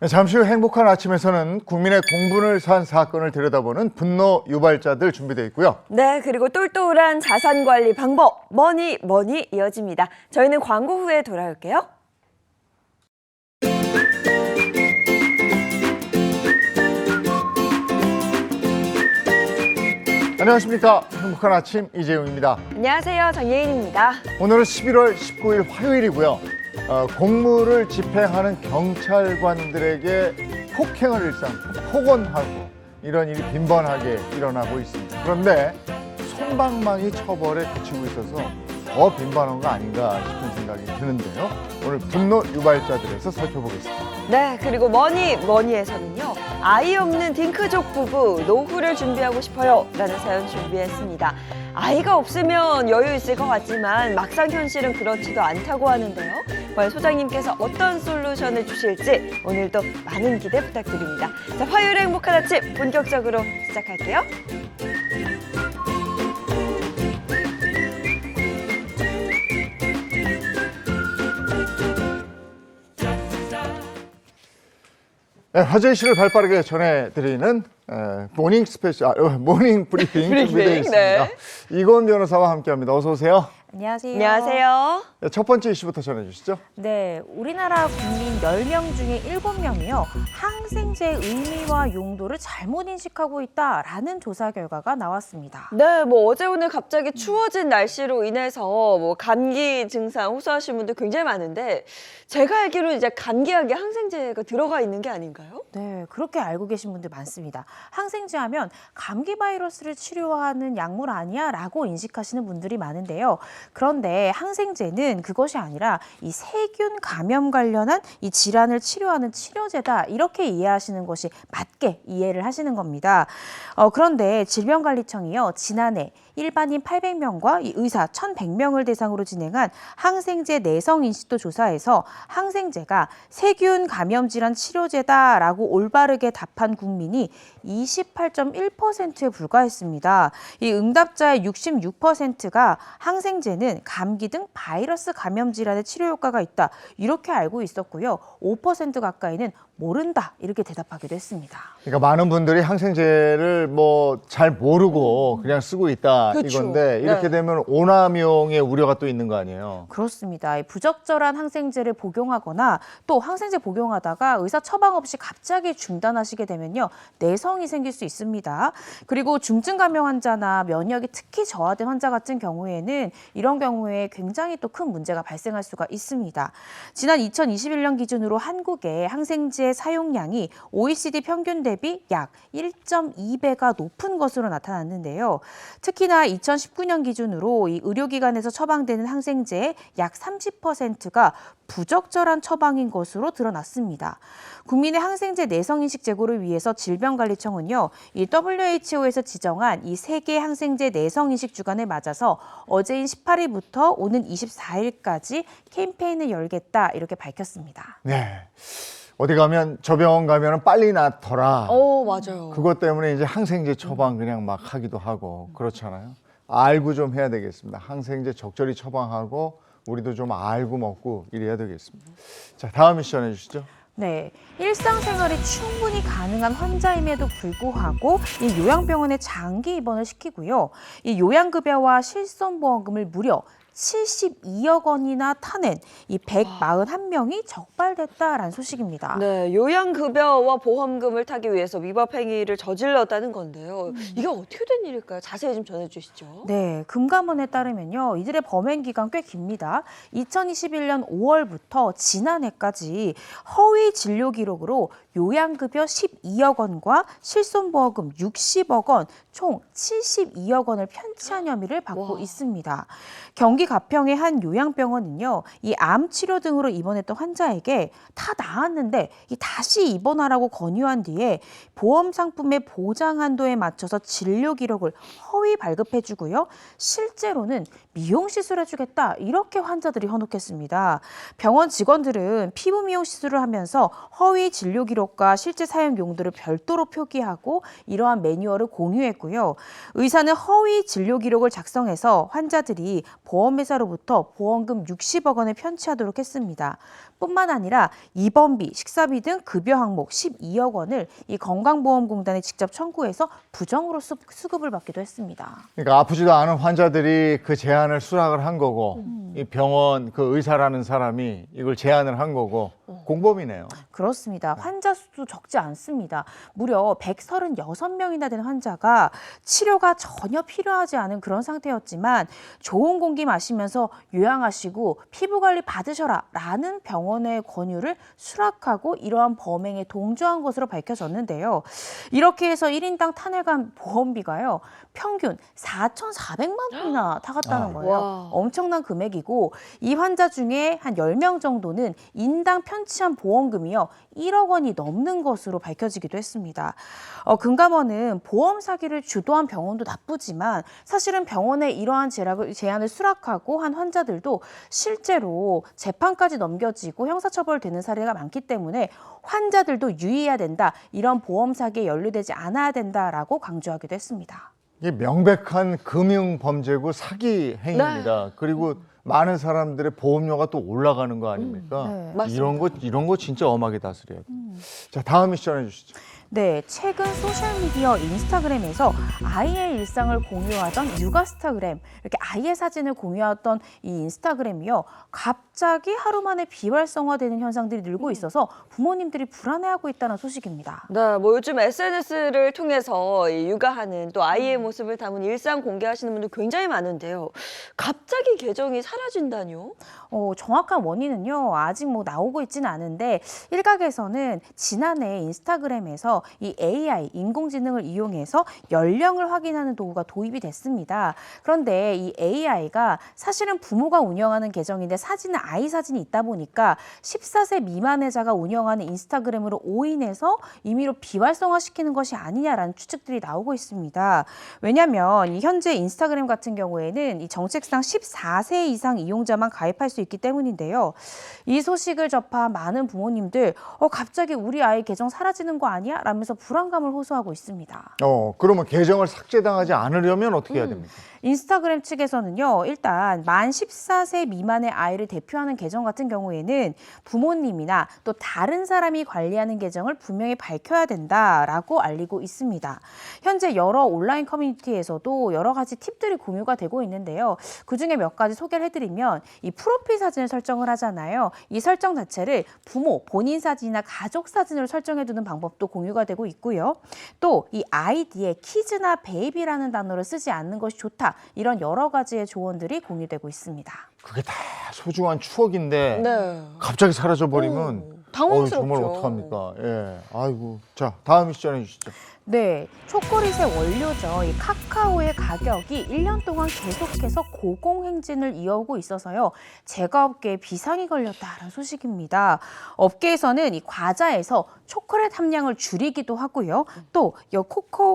잠시 후 행복한 아침에서는 국민의 공분을 산 사건을 들여다보는 분노 유발자들 준비되어 있고요. 네, 그리고 똘똘한 자산 관리 방법, 뭐니 이어집니다. 저희는 광고 후에 돌아올게요. 안녕하십니까. 행복한 아침 이재용입니다. 안녕하세요, 정예인입니다. 오늘은 11월 19일 화요일이고요. 공무를 집행하는 경찰관들에게 폭행을 일삼 폭언하고 이런 일이 빈번하게 일어나고 있습니다. 그런데 솜방망이 처벌에 그치고 있어서 더 빈번한 거 아닌가 싶은 생각이 드는데요. 오늘 분노 유발자들에서 살펴보겠습니다. 네, 그리고 뭐니에서는요. 아이 없는 딩크족 부부 노후를 준비하고 싶어요 라는 사연 준비했습니다. 아이가 없으면 여유 있을 것 같지만 막상 현실은 그렇지도 않다고 하는데요. 과연 소장님께서 어떤 솔루션을 주실지 오늘도 많은 기대 부탁드립니다. 자, 화요일의 행복한 아침 본격적으로 시작할게요. 네, 화제 이슈를 발빠르게 전해드리는 모닝 브리핑 준비되어 있습니다. 네. 이건 변호사와 함께합니다. 어서 오세요. 안녕하세요. 안녕하세요. 네, 첫 번째 이슈부터 전해주시죠. 네, 우리나라 국민 10명 중에 7명이요. 항생제의 의미와 용도를 잘못 인식하고 있다라는 조사 결과가 나왔습니다. 네, 어제 오늘 갑자기 추워진 날씨로 인해서 감기 증상 호소하시는 분들 굉장히 많은데 제가 알기로는 이제 감기약에 항생제가 들어가 있는 게 아닌가요? 네, 그렇게 알고 계신 분들 많습니다. 항생제 하면 감기 바이러스를 치료하는 약물 아니야? 라고 인식하시는 분들이 많은데요. 그런데 항생제는 그것이 아니라 이 세균 감염 관련한 이 질환을 치료하는 치료제다. 이렇게 이해하시는 것이 맞게 이해를 하시는 겁니다. 그런데 질병관리청이요. 지난해 일반인 800명과 이 의사 1,100명을 대상으로 진행한 항생제 내성 인식도 조사에서 항생제가 세균 감염 질환 치료제다라고 올바르게 답한 국민이 28.1%에 불과했습니다. 이 응답자의 66%가 항생제는 감기 등 바이러스 감염 질환의 치료 효과가 있다. 이렇게 알고 있었고요. 5% 가까이는 모른다. 이렇게 대답하기도 했습니다. 그러니까 많은 분들이 항생제를 잘 모르고 그냥 쓰고 있다 그쵸. 이건데 이렇게 네. 되면 오남용의 우려가 또 있는 거 아니에요? 그렇습니다. 부적절한 항생제를 복용하거나 또 항생제 복용하다가 의사 처방 없이 갑자기 중단하시게 되면요. 내성이 생길 수 있습니다. 그리고 중증 감염 환자나 면역이 특히 저하된 환자 같은 경우에는 이런 경우에 굉장히 또 큰 문제가 발생할 수가 있습니다. 지난 2021년 기준으로 한국의 항생제 사용량이 OECD 평균 대비 약 1.2배가 높은 것으로 나타났는데요. 특히나 2019년 기준으로 이 의료기관에서 처방되는 항생제의 약 30%가 부적절한 처방인 것으로 드러났습니다. 국민의 항생제 내성인식 제고를 위해서 질병관리청은요, 이 WHO에서 지정한 이 세계 항생제 내성인식 주간에 맞아서 어제인 18일부터 오는 24일까지 캠페인을 열겠다 이렇게 밝혔습니다. 네. 어디 가면 저 병원 가면 빨리 낫더라. 맞아요. 그것 때문에 이제 항생제 처방 그냥 막 하기도 하고 그렇잖아요. 알고 좀 해야 되겠습니다. 항생제 적절히 처방하고 우리도 좀 알고 먹고 이래야 되겠습니다. 자, 다음 이슈 전해주시죠. 네, 일상생활이 충분히 가능한 환자임에도 불구하고 이 요양병원에 장기 입원을 시키고요. 이 요양급여와 실손보험금을 무려 72억 원이나 타낸 이 141명이 적발됐다라는 소식입니다. 네, 요양급여와 보험금을 타기 위해서 위법 행위를 저질렀다는 건데요. 이게 어떻게 된 일일까요? 자세히 좀 전해주시죠. 네, 금감원에 따르면요. 이들의 범행 기간 꽤 깁니다. 2021년 5월부터 지난해까지 허위 진료 기록으로 요양급여 12억 원과 실손보험금 60억 원, 총 72억 원을 편취한 혐의를 받고 있습니다. 경기 가평의 한 요양병원은요, 이 암 치료 등으로 입원했던 환자에게 다 나았는데 다시 입원하라고 권유한 뒤에 보험 상품의 보장 한도에 맞춰서 진료 기록을 허위 발급해주고요. 실제로는 미용 시술해주겠다 이렇게 환자들이 현혹했습니다. 병원 직원들은 피부 미용 시술을 하면서 허위 진료 기록과 실제 사용 용도를 별도로 표기하고 이러한 매뉴얼을 공유했고요. 의사는 허위 진료 기록을 작성해서 환자들이 보험 보험회사로부터 보험금 60억 원을 편취하도록 했습니다. 뿐만 아니라 입원비, 식사비 등 급여 항목 12억 원을 이 건강보험공단에 직접 청구해서 부정으로 수급을 받기도 했습니다. 그러니까 아프지도 않은 환자들이 그 제안을 수락을 한 거고 이 병원 그 의사라는 사람이 이걸 제안을 한 거고 공범이네요. 그렇습니다. 환자 수도 적지 않습니다. 무려 136명이나 되는 환자가 치료가 전혀 필요하지 않은 그런 상태였지만 좋은 공기 마시면서 요양하시고 피부관리 받으셔라 라는 병원의 권유를 수락하고 이러한 범행에 동조한 것으로 밝혀졌는데요. 이렇게 해서 1인당 탄핵한 보험비가요. 평균 4,400만 원이나 타갔다는 거예요. 와. 엄청난 금액이고 이 환자 중에 한 10명 정도는 인당 편취한 보험금이요. 1억 원이 넘는 것으로 밝혀지기도 했습니다. 금감원은 보험 사기를 주도한 병원도 나쁘지만 사실은 병원에 이러한 제안을 수락하고 한 환자들도 실제로 재판까지 넘겨지고 형사처벌되는 사례가 많기 때문에 환자들도 유의해야 된다. 이런 보험 사기에 연루되지 않아야 된다라고 강조하기도 했습니다. 이게 명백한 금융 범죄고 사기 행위입니다. 그리고 많은 사람들의 보험료가 또 올라가는 거 아닙니까? 네. 맞습니다. 이런 거 진짜 엄하게 다스려야 돼요. 자, 다음 미션 해주시죠. 네, 최근 소셜미디어 인스타그램에서 아이의 일상을 공유하던 육아스타그램, 이렇게 아이의 사진을 공유하던 이 인스타그램이요. 갑자기 하루 만에 비활성화되는 현상들이 늘고 있어서 부모님들이 불안해하고 있다는 소식입니다. 네, 뭐 요즘 SNS를 통해서 이 육아하는 또 아이의 모습을 담은 일상 공개하시는 분들 굉장히 많은데요. 갑자기 계정이 사라진다뇨? 정확한 원인은요, 아직 뭐 나오고 있지는 않은데 일각에서는 지난해 인스타그램에서 이 AI, 인공지능을 이용해서 연령을 확인하는 도구가 도입이 됐습니다. 그런데 이 AI가 사실은 부모가 운영하는 계정인데 사진은 아이 사진이 있다 보니까 14세 미만의 자가 운영하는 인스타그램으로 오인해서 임의로 비활성화시키는 것이 아니냐라는 추측들이 나오고 있습니다. 왜냐하면 이 현재 인스타그램 같은 경우에는 이 정책상 14세 이상 이용자만 가입할 수 있기 때문인데요. 이 소식을 접한 많은 부모님들 갑자기 우리 아이 계정 사라지는 거 아니야? 라면서 불안감을 호소하고 있습니다. 그러면 계정을 삭제당하지 않으려면 어떻게 해야 됩니까? 인스타그램 측에서는요, 일단 만 14세 미만의 아이를 대표하는 계정 같은 경우에는 부모님이나 또 다른 사람이 관리하는 계정을 분명히 밝혀야 된다라고 알리고 있습니다. 현재 여러 온라인 커뮤니티에서도 여러 가지 팁들이 공유가 되고 있는데요. 그중에 몇 가지 소개를 해드리면 이 프로필 사진을 설정을 하잖아요. 이 설정 자체를 부모, 본인 사진이나 가족 사진으로 설정해두는 방법도 공유가 되고 있고요. 또 이 아이디에 키즈나 베이비라는 단어를 쓰지 않는 것이 좋다. 이런 여러 가지의 조언들이 공유되고 있습니다. 그게 다 소중한 추억인데 네. 갑자기 사라져 버리면 당황스럽죠. 정말 어떡합니까? 예. 아이고. 자, 다음 미션 해주시죠. 네, 초콜릿의 원료죠. 이 카카오의 가격이 1년 동안 계속해서 고공행진을 이어오고 있어서요. 제과업계에 비상이 걸렸다는 소식입니다. 업계에서는 이 과자에서 초콜릿 함량을 줄이기도 하고요. 또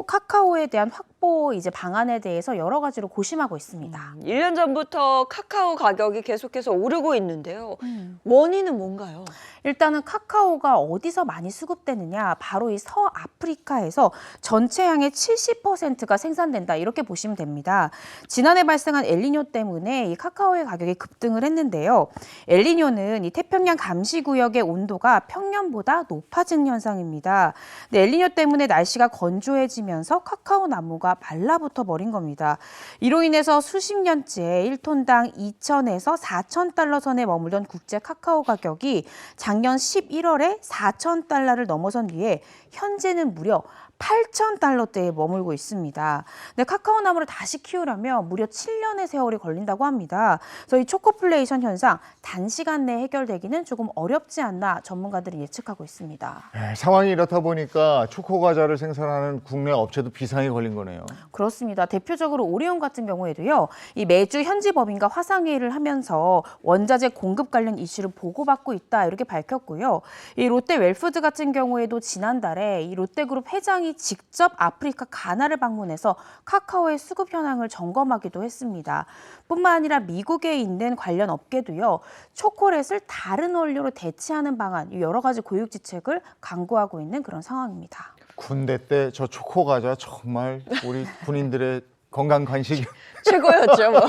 카카오에 대한 확보 방안에 대해서 여러 가지로 고심하고 있습니다. 1년 전부터 카카오 가격이 계속해서 오르고 있는데요. 원인은 뭔가요? 일단은 카카오가 어디서 많이 수급되느냐, 바로 이 서아프리카에서 전체 양의 70%가 생산된다, 이렇게 보시면 됩니다. 지난해 발생한 엘니뇨 때문에 이 카카오의 가격이 급등을 했는데요. 엘니뇨는 이 태평양 감시구역의 온도가 평년보다 높아진 현상입니다. 근데 엘니뇨 때문에 날씨가 건조해지면서 카카오 나무가 말라붙어 버린 겁니다. 이로 인해서 수십 년째 1톤당 2,000에서 4,000달러 선에 머물던 국제 카카오 가격이 작년 11월에 4,000달러를 넘어선 뒤에 현재는 무려 8,000달러대에 머물고 있습니다. 근데 카카오 나무를 다시 키우려면 무려 7년의 세월이 걸린다고 합니다. 그래서 이 초코플레이션 현상 단시간 내에 해결되기는 조금 어렵지 않나 전문가들이 예측하고 있습니다. 상황이 이렇다 보니까 초코 과자를 생산하는 국내 업체도 비상이 걸린 거네요. 그렇습니다. 대표적으로 오리온 같은 경우에도요. 이 매주 현지 법인과 화상회의를 하면서 원자재 공급 관련 이슈를 보고받고 있다, 이렇게 밝혔고요. 이 롯데 웰푸드 같은 경우에도 지난달에 이 롯데그룹 회장이 직접 아프리카 가나를 방문해서 카카오의 수급 현황을 점검하기도 했습니다. 뿐만 아니라 미국에 있는 관련 업계도요. 초콜릿을 다른 원료로 대체하는 방안, 여러 가지 고육지책을 강구하고 있는 그런 상황입니다. 군대 때 저 초코 과자 정말 우리 군인들의 건강 간식이 최고였죠. 뭐.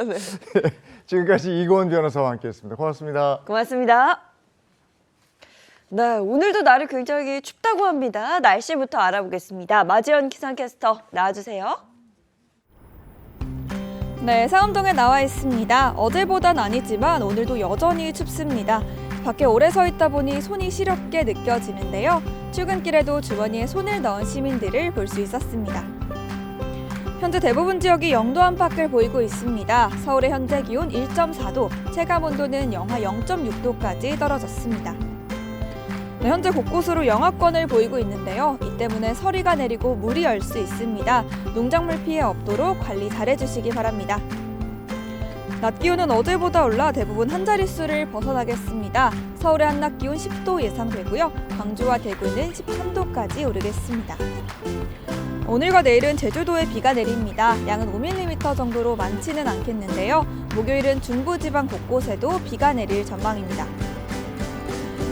네. 지금까지 이고은 변호사와 함께했습니다. 고맙습니다. 고맙습니다. 네, 오늘도 날이 굉장히 춥다고 합니다. 날씨부터 알아보겠습니다. 마지연 기상캐스터 나와주세요. 네, 상암동에 나와 있습니다. 어제보단 아니지만 오늘도 여전히 춥습니다. 밖에 오래 서 있다 보니 손이 시렵게 느껴지는데요. 출근길에도 주머니에 손을 넣은 시민들을 볼 수 있었습니다. 현재 대부분 지역이 영도 안팎을 보이고 있습니다. 서울의 현재 기온 1.4도, 체감 온도는 영하 0.6도까지 떨어졌습니다. 네, 현재 곳곳으로 영하권을 보이고 있는데요. 이 때문에 서리가 내리고 물이 열 수 있습니다. 농작물 피해 없도록 관리 잘해주시기 바랍니다. 낮 기온은 어제보다 올라 대부분 한 자릿수를 벗어나겠습니다. 서울의 한낮 기온 10도 예상되고요. 광주와 대구는 13도까지 오르겠습니다. 오늘과 내일은 제주도에 비가 내립니다. 양은 5mm 정도로 많지는 않겠는데요. 목요일은 중부지방 곳곳에도 비가 내릴 전망입니다.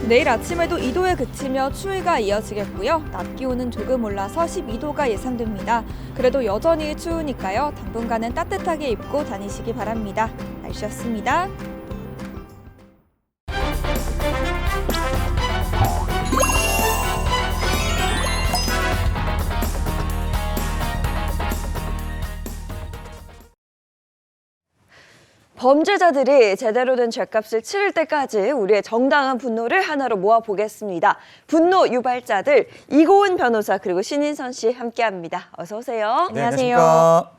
내일 아침에도 2도에 그치며 추위가 이어지겠고요. 낮 기온은 조금 올라서 12도가 예상됩니다. 그래도 여전히 추우니까요. 당분간은 따뜻하게 입고 다니시기 바랍니다. 날씨였습니다. 범죄자들이 제대로 된 죄값을 치를 때까지 우리의 정당한 분노를 하나로 모아보겠습니다. 분노 유발자들 이고은 변호사 그리고 신인선 씨 함께합니다. 어서 오세요. 네, 안녕하십니까.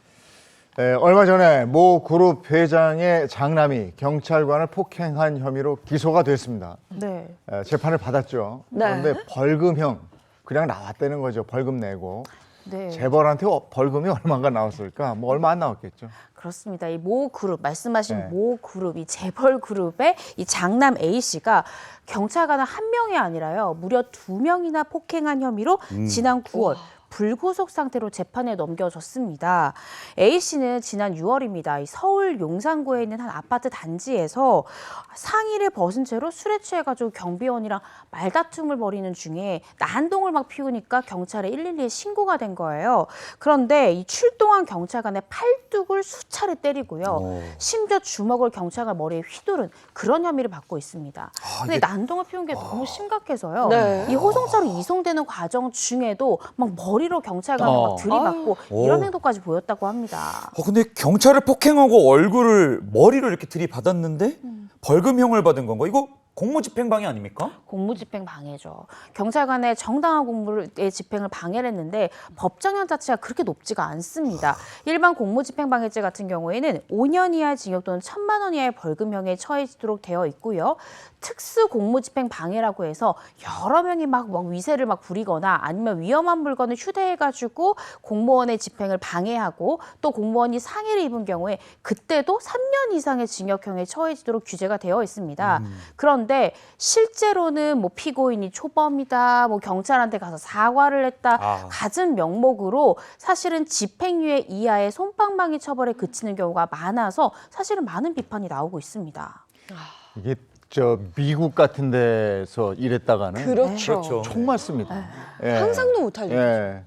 네, 얼마 전에 모 그룹 회장의 장남이 경찰관을 폭행한 혐의로 기소가 됐습니다. 네. 재판을 받았죠. 네. 그런데 벌금형 그냥 나왔다는 거죠. 벌금 내고. 네. 재벌한테 벌금이 얼마가 나왔을까? 뭐 얼마 안 나왔겠죠. 그렇습니다. 이 모 그룹 말씀하신 네. 모 그룹 이 재벌 그룹의 이 장남 A 씨가 경찰관을 한 명이 아니라요 무려 2명이나 폭행한 혐의로 지난 9월 불구속 상태로 재판에 넘겨졌습니다. A 씨는 지난 6월입니다. 이 서울 용산구에 있는 한 아파트 단지에서 상의를 벗은 채로 술에 취해가지고 경비원이랑 말다툼을 벌이는 중에 난동을 막 피우니까 경찰에 112에 신고가 된 거예요. 그런데 이 출동한 경찰관의 팔뚝을 수차례 때리고요. 심지어 주먹을 경찰관 머리에 휘두른 그런 혐의를 받고 있습니다. 근데 난동을 피운 게 너무 심각해서요. 네. 이 호송차로 이송되는 과정 중에도 막 머리로 경찰관을 막 들이받고 이런 행동까지 보였다고 합니다. 근데 경찰을 폭행하고 머리를 이렇게 들이받았는데 벌금형을 받은 건가? 이거 공무집행방해 아닙니까? 공무집행 방해죠. 경찰관의 정당한 공무의 집행을 방해를 했는데 법정형 자체가 그렇게 높지가 않습니다. 일반 공무집행 방해죄 같은 경우에는 5년 이하의 징역 또는 1,000만 원 이하의 벌금형에 처해지도록 되어 있고요. 특수 공무집행 방해라고 해서 여러 명이 막 위세를 막 부리거나 아니면 위험한 물건을 휴대해가지고 공무원의 집행을 방해하고 또 공무원이 상해를 입은 경우에 그때도 3년 이상의 징역형에 처해지도록 규제가 되어 있습니다. 그런데 실제로는 뭐 피고인이 초범이다, 뭐 경찰한테 가서 사과를 했다, 갖은 명목으로 사실은 집행유예 이하의 솜방망이 처벌에 그치는 경우가 많아서 사실은 많은 비판이 나오고 있습니다. 이게 미국 같은 데서 일했다가는 그렇죠. 총 맞습니다. 예. 상상도 못할 일이죠. 예.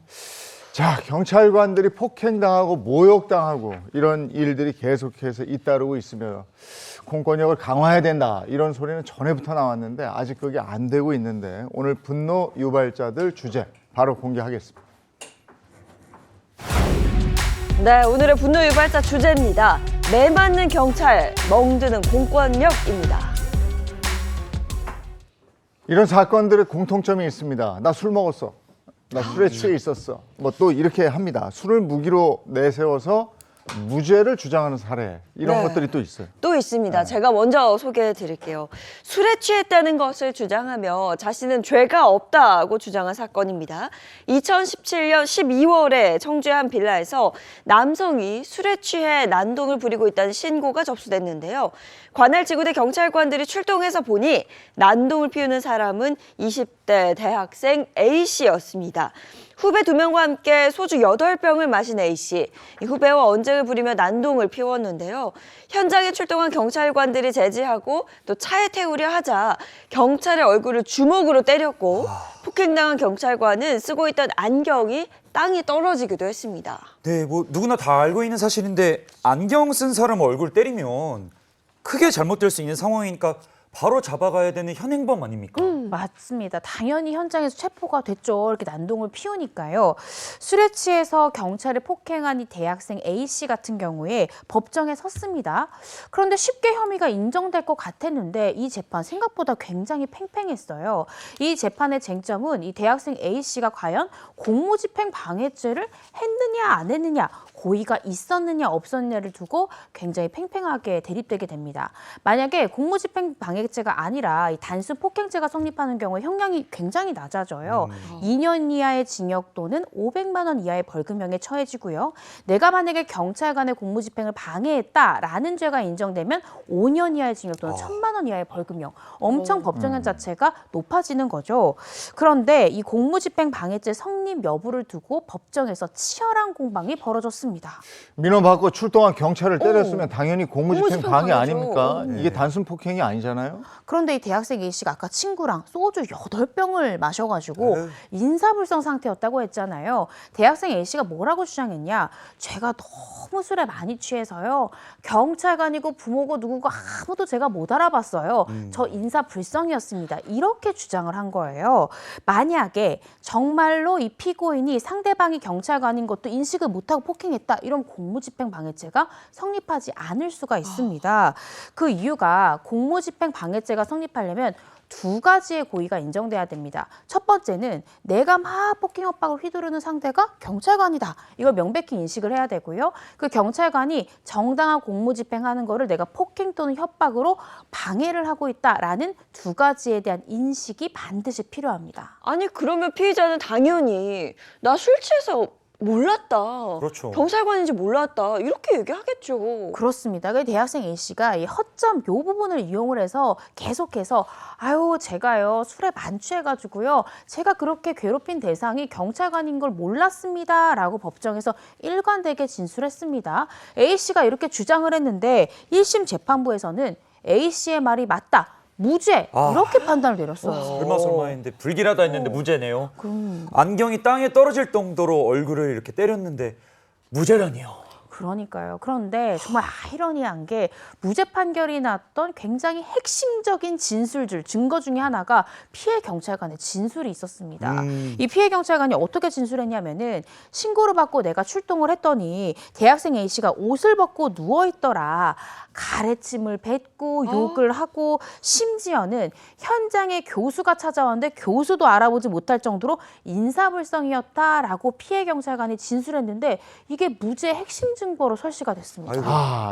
자, 경찰관들이 폭행당하고 모욕당하고 이런 일들이 계속해서 잇따르고 있으며 공권력을 강화해야 된다 이런 소리는 전에부터 나왔는데 아직 그게 안 되고 있는데 오늘 분노 유발자들 주제 바로 공개하겠습니다. 네, 오늘의 분노 유발자 주제입니다. 매 맞는 경찰, 멍드는 공권력입니다. 이런 사건들의 공통점이 있습니다. 나 술 먹었어. 나 술에 취해 있었어. 뭐 또 이렇게 합니다. 술을 무기로 내세워서 무죄를 주장하는 사례 이런 네. 것들이 또 있어요. 또 있습니다. 제가 먼저 소개해 드릴게요. 술에 취했다는 것을 주장하며 자신은 죄가 없다고 주장한 사건입니다. 2017년 12월에 청주의 한 빌라에서 남성이 술에 취해 난동을 부리고 있다는 신고가 접수됐는데요. 관할 지구대 경찰관들이 출동해서 보니 난동을 피우는 사람은 20대 대학생 A씨였습니다. 후배 2명과 함께 소주 8병을 마신 A씨. 이 후배와 언쟁을 부리며 난동을 피웠는데요. 현장에 출동한 경찰관들이 제지하고 또 차에 태우려 하자 경찰의 얼굴을 주먹으로 때렸고 폭행당한 경찰관은 쓰고 있던 안경이 땅에 떨어지기도 했습니다. 네, 뭐 누구나 다 알고 있는 사실인데 안경 쓴 사람 얼굴 때리면 크게 잘못될 수 있는 상황이니까 바로 잡아가야 되는 현행범 아닙니까? 맞습니다. 당연히 현장에서 체포가 됐죠. 이렇게 난동을 피우니까요. 술에 취해서 경찰을 폭행한 이 대학생 A씨 같은 경우에 법정에 섰습니다. 그런데 쉽게 혐의가 인정될 것 같았는데 이 재판 생각보다 굉장히 팽팽했어요. 이 재판의 쟁점은 이 대학생 A씨가 과연 공무집행 방해죄를 했느냐 안 했느냐, 고의가 있었느냐 없었느냐를 두고 굉장히 팽팽하게 대립되게 됩니다. 만약에 공무집행 방해죄가 아니라 이 단순 폭행죄가 성립하는 경우에 형량이 굉장히 낮아져요. 2년 이하의 징역 또는 500만 원 이하의 벌금형에 처해지고요. 내가 만약에 경찰관의 공무집행을 방해했다라는 죄가 인정되면 5년 이하의 징역 또는 1,000만 원 이하의 벌금형, 엄청 법정형 자체가 높아지는 거죠. 그런데 이 공무집행 방해죄 성립 여부를 두고 법정에서 치열한 공방이 벌어졌습니다. 민원 받고 출동한 경찰을 때렸으면 당연히 공무집행 공무집행 방해 방해죠. 아닙니까? 이게 단순 폭행이 아니잖아요. 그런데 이 대학생 A씨가 아까 친구랑 소주 8병을 마셔가지고 인사불성 상태였다고 했잖아요. 대학생 A씨가 뭐라고 주장했냐. 제가 너무 술에 많이 취해서요. 경찰관이고 부모고 누구고 아무도 제가 못 알아봤어요. 저 인사불성이었습니다. 이렇게 주장을 한 거예요. 만약에 정말로 이 피고인이 상대방이 경찰관인 것도 인식을 못하고 폭행했다. 이런 공무집행 방해죄가 성립하지 않을 수가 있습니다. 그 이유가 공무집행 방해죄가 성립하려면 2가지의 고의가 인정돼야 됩니다. 첫 번째는 내가 막 폭행 협박을 휘두르는 상대가 경찰관이다. 이걸 명백히 인식을 해야 되고요. 그 경찰관이 정당한 공무집행하는 거를 내가 폭행 또는 협박으로 방해를 하고 있다라는 2가지에 대한 인식이 반드시 필요합니다. 아니 그러면 피해자는 당연히 나 술 취해서 몰랐다. 그렇죠. 경찰관인지 몰랐다. 이렇게 얘기하겠죠. 그렇습니다. 그 대학생 A씨가 이 허점 요 부분을 이용을 해서 계속해서 아유 제가요 술에 만취해가지고요 제가 그렇게 괴롭힌 대상이 경찰관인 걸 몰랐습니다라고 법정에서 일관되게 진술했습니다. A씨가 이렇게 주장을 했는데 1심 재판부에서는 A씨의 말이 맞다. 무죄 이렇게 판단을 내렸어요. 설마 했는데 불길하다 했는데 무죄네요. 안경이 땅에 떨어질 정도로 얼굴을 이렇게 때렸는데 무죄라니요. 그러니까요. 그런데 정말 아이러니한 게 무죄 판결이 났던 굉장히 핵심적인 진술들, 증거 중에 하나가 피해 경찰관의 진술이 있었습니다. 이 피해 경찰관이 어떻게 진술했냐면은 신고를 받고 내가 출동을 했더니 대학생 A씨가 옷을 벗고 누워있더라. 가래침을 뱉고 욕을 하고 심지어는 현장에 교수가 찾아왔는데 교수도 알아보지 못할 정도로 인사불성이었다라고 피해 경찰관이 진술했는데 이게 무죄 핵심 증거로 설치가 됐습니다.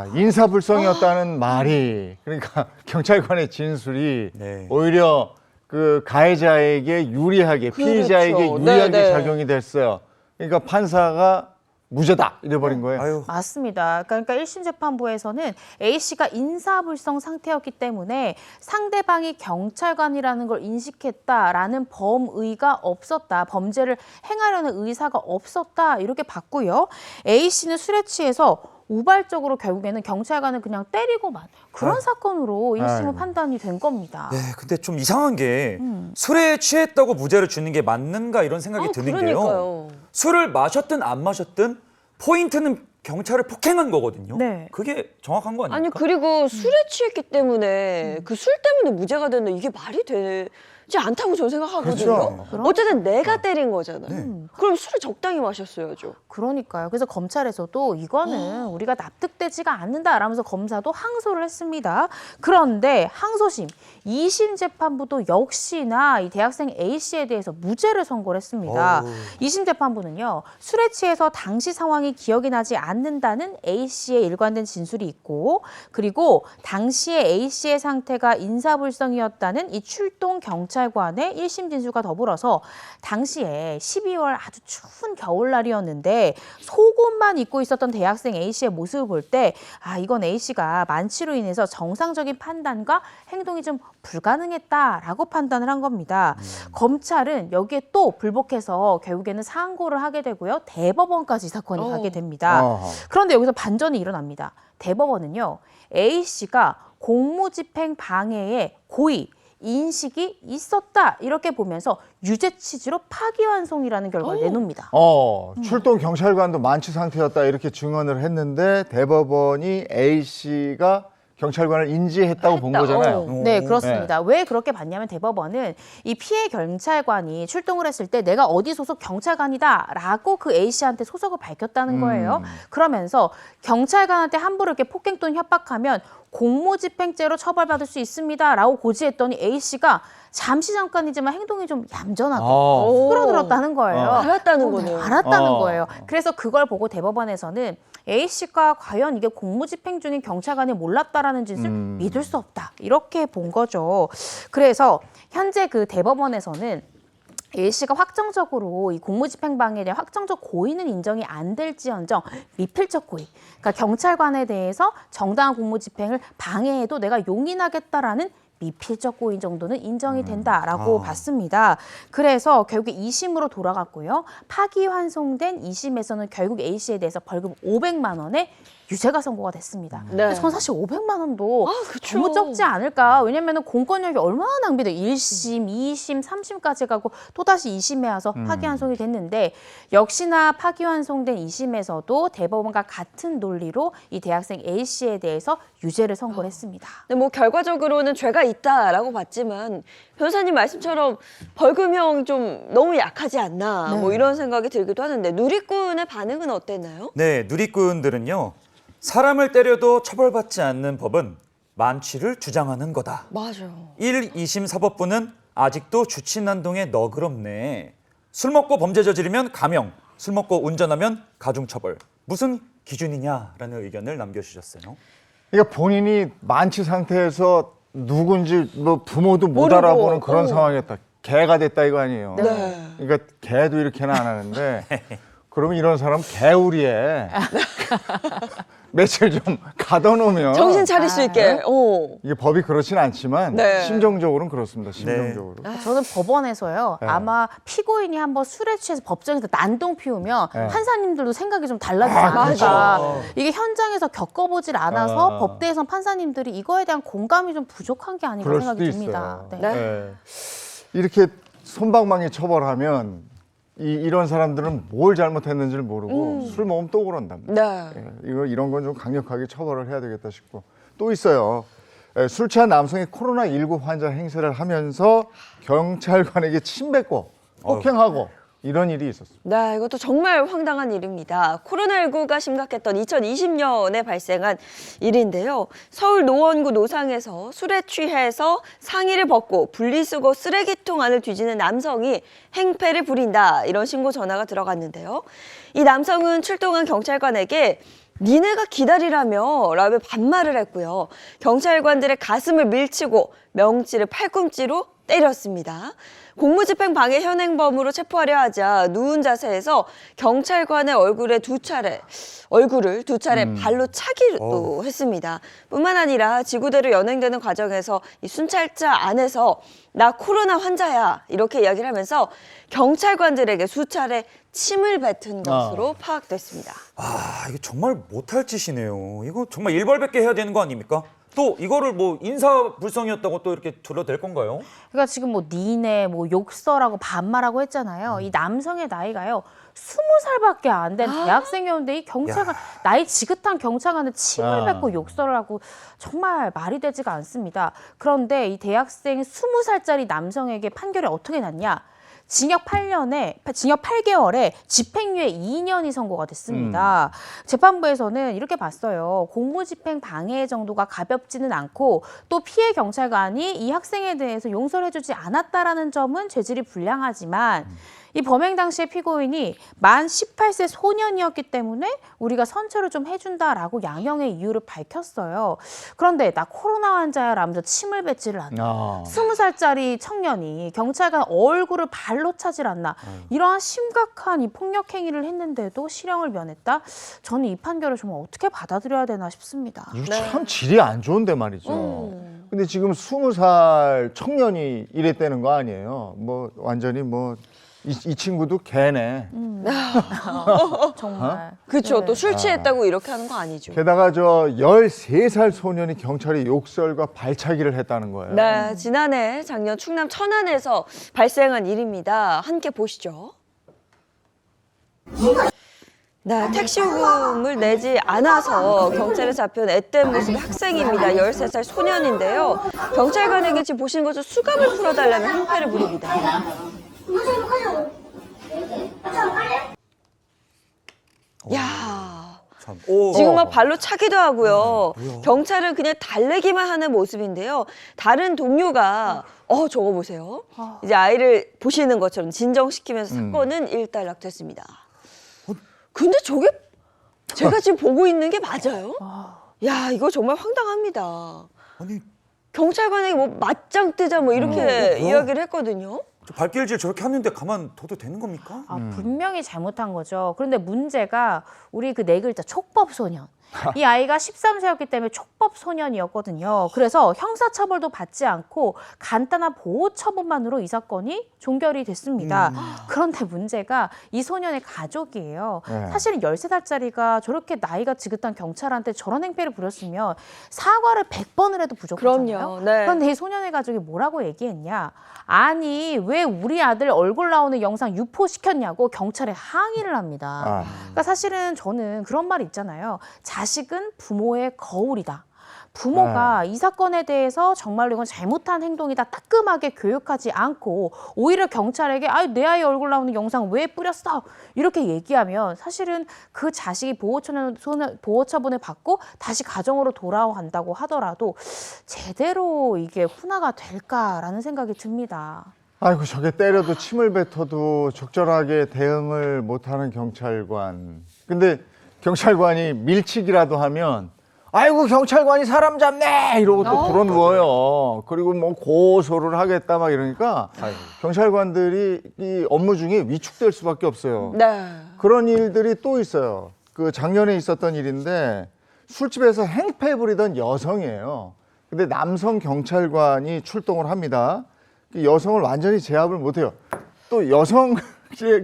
아이고. 인사불성이었다는 말이 그러니까 경찰관의 진술이 네. 오히려 그 가해자에게 유리하게 피의자에게 그렇죠. 유리하게 네, 네. 작용이 됐어요. 그러니까 판사가 무죄다 이래버린 거예요. 아유. 맞습니다. 그러니까 1심 재판부에서는 A씨가 인사불성 상태였기 때문에 상대방이 경찰관이라는 걸 인식했다라는 범의가 없었다. 범죄를 행하려는 의사가 없었다. 이렇게 봤고요. A씨는 술에 취해서 우발적으로 결국에는 경찰관을 그냥 때리고만 그런 사건으로 1심은 아이고. 판단이 된 겁니다. 네, 근데 좀 이상한 게 술에 취했다고 무죄를 주는 게 맞는가 이런 생각이 드는데요. 그러니까요. 술을 마셨든 안 마셨든 포인트는 경찰을 폭행한 거거든요. 네. 그게 정확한 거 아닙니까? 아니 그리고 술에 취했기 때문에 그 술 때문에 무죄가 된다. 이게 말이 되지 않다고 저는 생각하거든요. 그렇죠. 어쨌든 내가 때린 거잖아요. 네. 그럼 술을 적당히 마셨어야죠. 그러니까요. 그래서 검찰에서도 이거는 우리가 납득되지가 않는다라면서 검사도 항소를 했습니다. 그런데 항소심 2심 재판부도 역시나 이 대학생 A씨에 대해서 무죄를 선고를 했습니다. 어우. 2심 재판부는요. 술에 취해서 당시 상황이 기억이 나지 않는다는 A씨의 일관된 진술이 있고 그리고 당시에 A씨의 상태가 인사불성이었다는 이 출동 경찰관의 1심 진술과 더불어서 당시에 12월 아주 추운 겨울날이었는데 속옷만 입고 있었던 대학생 A씨의 모습을 볼 때 아 이건 A씨가 만취로 인해서 정상적인 판단과 행동이 좀 불가능했다라고 판단을 한 겁니다. 검찰은 여기에 또 불복해서 결국에는 상고를 하게 되고요. 대법원까지 이 사건이 가게 됩니다. 어허. 그런데 여기서 반전이 일어납니다. 대법원은요. A씨가 공무집행 방해의 고의, 인식이 있었다 이렇게 보면서 유죄 취지로 파기환송이라는 결과를 내놓습니다. 출동 경찰관도 만취 상태였다 이렇게 증언을 했는데 대법원이 A씨가 경찰관을 인지했다고 본 거잖아요. 네, 그렇습니다. 왜 그렇게 봤냐면 대법원은 이 피해 경찰관이 출동을 했을 때 내가 어디 소속 경찰관이다라고 그 A씨한테 소속을 밝혔다는 거예요. 그러면서 경찰관한테 함부로 이렇게 폭행 또는 협박하면 공무집행죄로 처벌받을 수 있습니다라고 고지했더니 A씨가 잠시 잠깐이지만 행동이 좀 얌전하게 끌어들었다는 거예요. 알았다는 거네요. 알았다는 거예요. 그래서 그걸 보고 대법원에서는 A씨가 과연 이게 공무집행 중인 경찰관이 몰랐다라는 짓을 믿을 수 없다. 이렇게 본 거죠. 그래서 현재 그 대법원에서는 A씨가 확정적으로 이 공무집행방해에 대한 확정적 고의는 인정이 안 될지언정 미필적 고의, 그러니까 경찰관에 대해서 정당한 공무집행을 방해해도 내가 용인하겠다라는 미필적 고의 정도는 인정이 된다라고 봤습니다. 그래서 결국에 2심으로 돌아갔고요. 파기환송된 2심에서는 결국 A씨에 대해서 벌금 500만 원의 유죄가 선고가 됐습니다. 네. 저는 사실 500만 원도 그쵸. 너무 적지 않을까. 왜냐면 공권력이 얼마나 낭비돼. 1심, 2심, 3심까지 가고 또다시 2심에 와서 파기환송이 됐는데 역시나 파기환송된 2심에서도 대법원과 같은 논리로 이 대학생 A씨에 대해서 유죄를 선고를 했습니다. 근데 뭐 결과적으로는 죄가 있다라고 봤지만 변호사님 말씀처럼 벌금형 좀 너무 약하지 않나 뭐 이런 생각이 들기도 하는데 누리꾼의 반응은 어땠나요? 네, 누리꾼들은요. 사람을 때려도 처벌받지 않는 법은 만취를 주장하는 거다. 맞아. 1, 2심 사법부는 아직도 주친난동에 너그럽네. 술 먹고 범죄 저지르면 감형, 술 먹고 운전하면 가중처벌. 무슨 기준이냐라는 의견을 남겨주셨어요. 그러니까 본인이 만취 상태에서 누군지 뭐 부모도 못 모르고. 알아보는 그런 상황이었다. 개가 됐다 이거 아니에요. 네. 그러니까 개도 이렇게는 안 하는데 그러면 이런 사람 개우리에 며칠 좀 가둬놓으면 정신 차릴 수 있게. 이게 법이 그렇진 않지만 네. 심정적으로는 그렇습니다. 심정적으로. 저는 법원에서요. 네. 아마 피고인이 한번 술에 취해서 법정에서 난동 피우면 네. 판사님들도 생각이 좀 달라지지 아, 않을까. 그렇죠. 이게 현장에서 겪어보질 않아서 아. 법대에선 판사님들이 이거에 대한 공감이 좀 부족한 게 아닌가 그럴 생각이 수도 듭니다. 있어요. 네. 네. 이렇게 솜방망이 처벌하면 이런 사람들은 뭘 잘못했는지를 모르고 술 먹으면 또 그런답니다. 네. 예, 이런 건 좀 강력하게 처벌을 해야 되겠다 싶고 또 있어요. 예, 술 취한 남성이 코로나19 환자 행세를 하면서 경찰관에게 침 뱉고 폭행하고 이런 일이 있었습니다. 네, 이것도 정말 황당한 일입니다. 코로나19가 심각했던 2020년에 발생한 일인데요. 서울 노원구 노상에서 술에 취해서 상의를 벗고 분리수거 쓰레기통 안을 뒤지는 남성이 행패를 부린다. 이런 신고 전화가 들어갔는데요. 이 남성은 출동한 경찰관에게 니네가 기다리라며 라며 반말을 했고요. 경찰관들의 가슴을 밀치고 명치를 팔꿈치로 때렸습니다. 공무집행 방해 현행범으로 체포하려 하자 누운 자세에서 경찰관의 얼굴을 두 차례 발로 차기도 했습니다. 뿐만 아니라 지구대로 연행되는 과정에서 이 순찰차 안에서 나 코로나 환자야 이렇게 이야기를 하면서 경찰관들에게 수차례 침을 뱉은 것으로 파악됐습니다. 아, 이거 정말 못할 짓이네요. 이거 정말 일벌백계 해야 되는 거 아닙니까? 또 이거를 뭐 인사불성이었다고 또 이렇게 둘러댈 건가요? 그러니까 지금 뭐 니네 뭐 욕설하고 반말하고 했잖아요. 이 남성의 나이가요. 20살밖에 안 된 대학생이었는데 이 경찰관 나이 지긋한 경찰관은 침을 뱉고 욕설을 하고 정말 말이 되지가 않습니다. 그런데 이 대학생 20살짜리 남성에게 판결이 어떻게 났냐? 징역 8개월에 집행유예 2년이 선고가 됐습니다. 재판부에서는 이렇게 봤어요. 공무집행 방해 정도가 가볍지는 않고 또 피해 경찰관이 이 학생에 대해서 용서를 해주지 않았다라는 점은 죄질이 불량하지만 이 범행 당시에 피고인이 만 18세 소년이었기 때문에 우리가 선처를 좀 해준다라고 양형의 이유를 밝혔어요. 그런데 나 코로나 환자야 라면서 침을 뱉지를 않나. 20살짜리 청년이 경찰관 얼굴을 발로 차질 않나. 이러한 심각한 이 폭력 행위를 했는데도 실형을 면했다. 저는 이 판결을 정말 어떻게 받아들여야 되나 싶습니다. 이거 참 질이 안 좋은데 말이죠. 근데 지금 20살 청년이 이랬다는 거 아니에요. 뭐 완전히 뭐 이 친구도 개네. 정말. 그렇죠. 네. 또 술 취했다고 이렇게 하는 거 아니죠. 게다가 저 13살 소년이 경찰에 욕설과 발차기를 했다는 거예요. 네, 지난해 작년 충남 천안에서 발생한 일입니다. 함께 보시죠. 네, 택시 요금을 내지 않아서 경찰에 잡혀온 앳된 모습의 학생입니다. 13살 소년인데요. 경찰관에게 지금 보시는 것처럼 수갑을 풀어달라는 행패를 부립니다. 야, 참. 지금 막 발로 차기도 하고요. 뭐야. 경찰은 그냥 달래기만 하는 모습인데요. 다른 동료가 저거 보세요. 이제 아이를 보시는 것처럼 진정시키면서 사건은 일단락됐습니다. 근데 저게 제가 지금 보고 있는 게 맞아요? 야, 이거 정말 황당합니다. 아니, 경찰관에게 뭐 맞짱 뜨자 뭐 이렇게 이야기를 했거든요. 저 발길질 저렇게 하는데 가만 둬도 되는 겁니까? 분명히 잘못한 거죠. 그런데 문제가 우리 그 네 글자 촉법소년. 이 아이가 13세였기 때문에 촉법소년이었거든요. 그래서 형사처벌도 받지 않고 간단한 보호처분만으로 이 사건이 종결이 됐습니다. 그런데 문제가 이 소년의 가족이에요. 네. 사실은 13살짜리가 저렇게 나이가 지긋한 경찰한테 저런 행패를 부렸으면 사과를 100번을 해도 부족하잖아요. 그럼요. 네. 그런데 이 소년의 가족이 뭐라고 얘기했냐. 아니 왜 우리 아들 얼굴 나오는 영상 유포시켰냐고 경찰에 항의를 합니다. 그러니까 사실은 저는 그런 말 있잖아요. 자식은 부모의 거울이다. 부모가 이 사건에 대해서 정말로 이건 잘못한 행동이다 따끔하게 교육하지 않고 오히려 경찰에게 내 아이 얼굴 나오는 영상 왜 뿌렸어? 이렇게 얘기하면 사실은 그 자식이 보호처분을 받고 다시 가정으로 돌아간다고 하더라도 제대로 이게 훈화가 될까라는 생각이 듭니다. 아이고 저게 때려도 침을 뱉어도 적절하게 대응을 못하는 경찰관. 근데 경찰관이 밀치기라도 하면 아이고 경찰관이 사람 잡네 이러고 또 불어누워요. 그리고 뭐 고소를 하겠다 막 이러니까 경찰관들이 이 업무 중에 위축될 수밖에 없어요. 네. 그런 일들이 또 있어요. 그 작년에 있었던 일인데 술집에서 행패 부리던 여성이에요. 근데 남성 경찰관이 출동을 합니다. 그 여성을 완전히 제압을 못해요. 또 여성의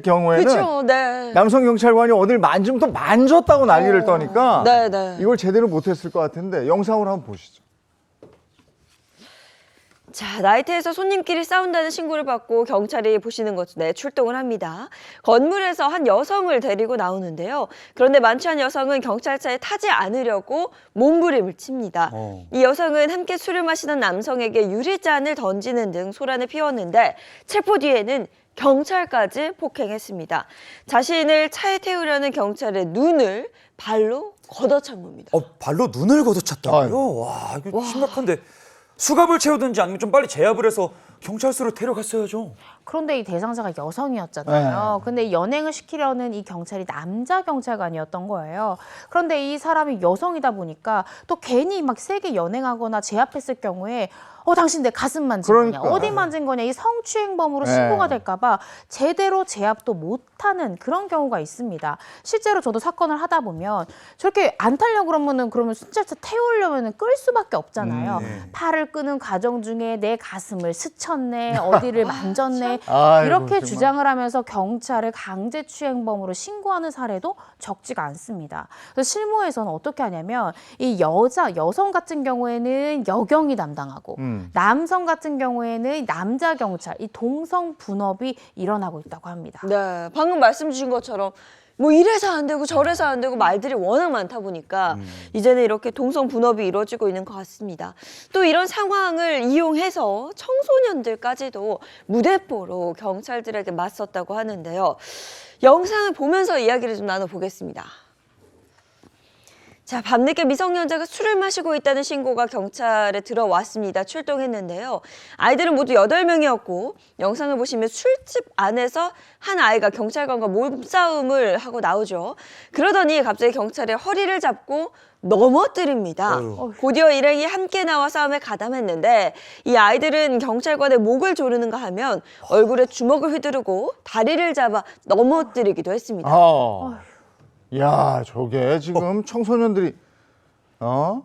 경우에는 그렇죠. 네. 남성 경찰관이 어딜 만지면 또 만졌다고 난리를 떠니까 네. 이걸 제대로 못했을 것 같은데 영상으로 한번 보시죠. 자, 나이트에서 손님끼리 싸운다는 신고를 받고 경찰이 보시는 것에 출동을 합니다. 건물에서 한 여성을 데리고 나오는데요. 그런데 만취한 여성은 경찰차에 타지 않으려고 몸부림을 칩니다. 이 여성은 함께 술을 마시던 남성에게 유리잔을 던지는 등 소란을 피웠는데 체포 뒤에는 경찰까지 폭행했습니다. 자신을 차에 태우려는 경찰의 눈을 발로 걷어찬 겁니다. 발로 눈을 걷어찼다고요? 와, 이거 심각한데. 수갑을 채우든지 아니면 좀 빨리 제압을 해서 경찰서로 데려갔어야죠. 그런데 이 대상자가 여성이었잖아요. 네. 근데 연행을 시키려는 이 경찰이 남자 경찰관이었던 거예요. 그런데 이 사람이 여성이다 보니까 또 괜히 막 세게 연행하거나 제압했을 경우에 당신 내 가슴 만진 거냐, 그러니까. 어디 만진 거냐, 이 성추행범으로 네. 신고가 될까 봐 제대로 제압도 못하는 그런 경우가 있습니다. 실제로 저도 사건을 하다 보면 저렇게 안 타려고 그러면 순찰차 태우려면 끌 수밖에 없잖아요. 팔을 끄는 과정 중에 내 가슴을 스쳤네, 어디를 만졌네, 아이고, 이렇게 정말. 주장을 하면서 경찰을 강제추행범으로 신고하는 사례도 적지가 않습니다. 그래서 실무에서는 어떻게 하냐면 이 여성 같은 경우에는 여경이 담당하고 남성 같은 경우에는 남자 경찰, 이 동성 분업이 일어나고 있다고 합니다. 네, 방금 말씀 주신 것처럼 뭐 이래서 안 되고 저래서 안 되고 말들이 워낙 많다 보니까 이제는 이렇게 동성 분업이 이루어지고 있는 것 같습니다. 또 이런 상황을 이용해서 청소년들까지도 무대뽀로 경찰들에게 맞섰다고 하는데요. 영상을 보면서 이야기를 좀 나눠보겠습니다. 자, 밤늦게 미성년자가 술을 마시고 있다는 신고가 경찰에 들어왔습니다. 출동했는데요. 아이들은 모두 8명이었고 영상을 보시면 술집 안에서 한 아이가 경찰관과 몸싸움을 하고 나오죠. 그러더니 갑자기 경찰의 허리를 잡고 넘어뜨립니다. 곧이어 일행이 함께 나와 싸움에 가담했는데 이 아이들은 경찰관의 목을 조르는가 하면 얼굴에 주먹을 휘두르고 다리를 잡아 넘어뜨리기도 했습니다. 야, 저게 지금 청소년들이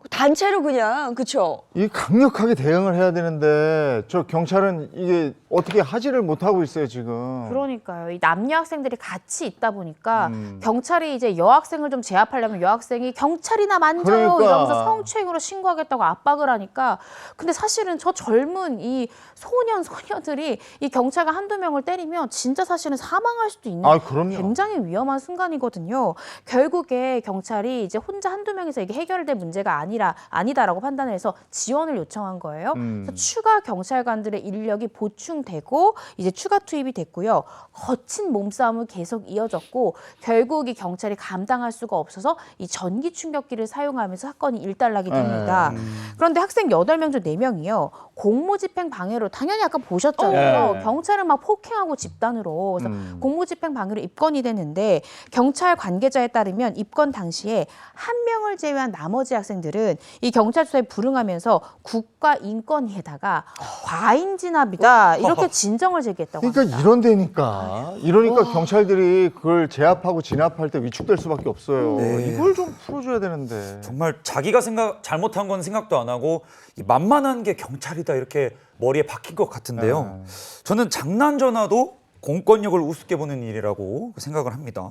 단체로 그냥, 그쵸? 이 강력하게 대응을 해야 되는데 저 경찰은 이게 어떻게 하지를 못하고 있어요 지금. 그러니까요. 이 남녀 학생들이 같이 있다 보니까 경찰이 이제 여학생을 좀 제압하려면 여학생이 경찰이나 만져요 그러니까. 이러면서 성추행으로 신고하겠다고 압박을 하니까 근데 사실은 저 젊은 이 소녀들이 이 경찰가 한두 명을 때리면 진짜 사실은 사망할 수도 있는 그럼요. 굉장히 위험한 순간이거든요. 결국에 경찰이 이제 혼자 한두 명에서 이게 해결될 문제가 아니다라고 판단을 해서 지원을 요청한 거예요. 그래서 추가 경찰관들의 인력이 보충되고 이제 추가 투입이 됐고요. 거친 몸싸움은 계속 이어졌고 결국 이 경찰이 감당할 수가 없어서 이 전기 충격기를 사용하면서 사건이 일단락이 됩니다. 그런데 학생 8명 중 4명이요. 공무집행 방해로 당연히 아까 보셨잖아요. 경찰을 막 폭행하고 집단으로 그래서 공무집행 방해로 입건이 되는데 경찰 관계자에 따르면 입건 당시에 한 명을 제외한 나머지 학생들은 이 경찰 수사에 불응하면서 국가인권위에다가 과잉 진압이다 이렇게 진정을 제기했다고 그러니까 합니다. 이러니까 경찰들이 그걸 제압하고 진압할 때 위축될 수밖에 없어요. 네. 이걸 좀 풀어줘야 되는데. 정말 자기가 잘못한 건 생각도 안 하고 이 만만한 게 경찰이다 이렇게 머리에 박힌 것 같은데요. 저는 장난 전화도 공권력을 우습게 보는 일이라고 생각을 합니다.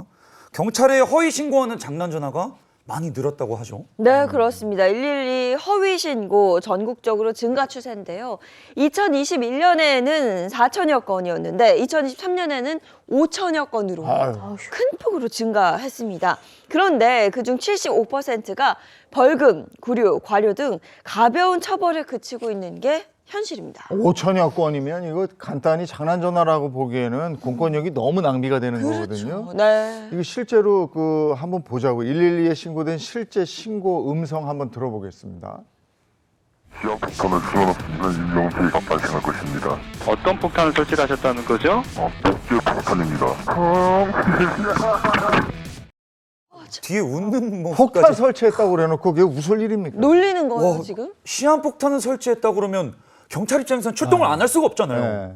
경찰에 허위 신고하는 장난 전화가 많이 늘었다고 하죠. 네, 그렇습니다. 112 허위 신고 전국적으로 증가 추세인데요. 2021년에는 4천여 건이었는데 2023년에는 5천여 건으로 큰 폭으로 증가했습니다. 그런데 그중 75%가 벌금, 구류, 과료 등 가벼운 처벌에 그치고 있는 게 현실입니다. 5천여 건이면 이거 간단히 장난 전화라고 보기에는 공권력이 너무 낭비가 되는 거거든요. 네. 이거 실제로 한번 보자고 112에 신고된 실제 신고 음성 한번 들어보겠습니다. 시험 폭탄을 쏘았습니다. 임명수가 발생할 것입니다. 어떤 폭탄을 설치하셨다는 거죠? 백제 폭탄입니다. 뒤에 웃는 폭탄 모습까지. 설치했다고 그래놓고 그게 웃을 일입니까? 놀리는 거예요, 와, 지금? 시한폭탄을 설치했다 그러면 경찰 입장에서는 출동을 안 할 수가 없잖아요. 네.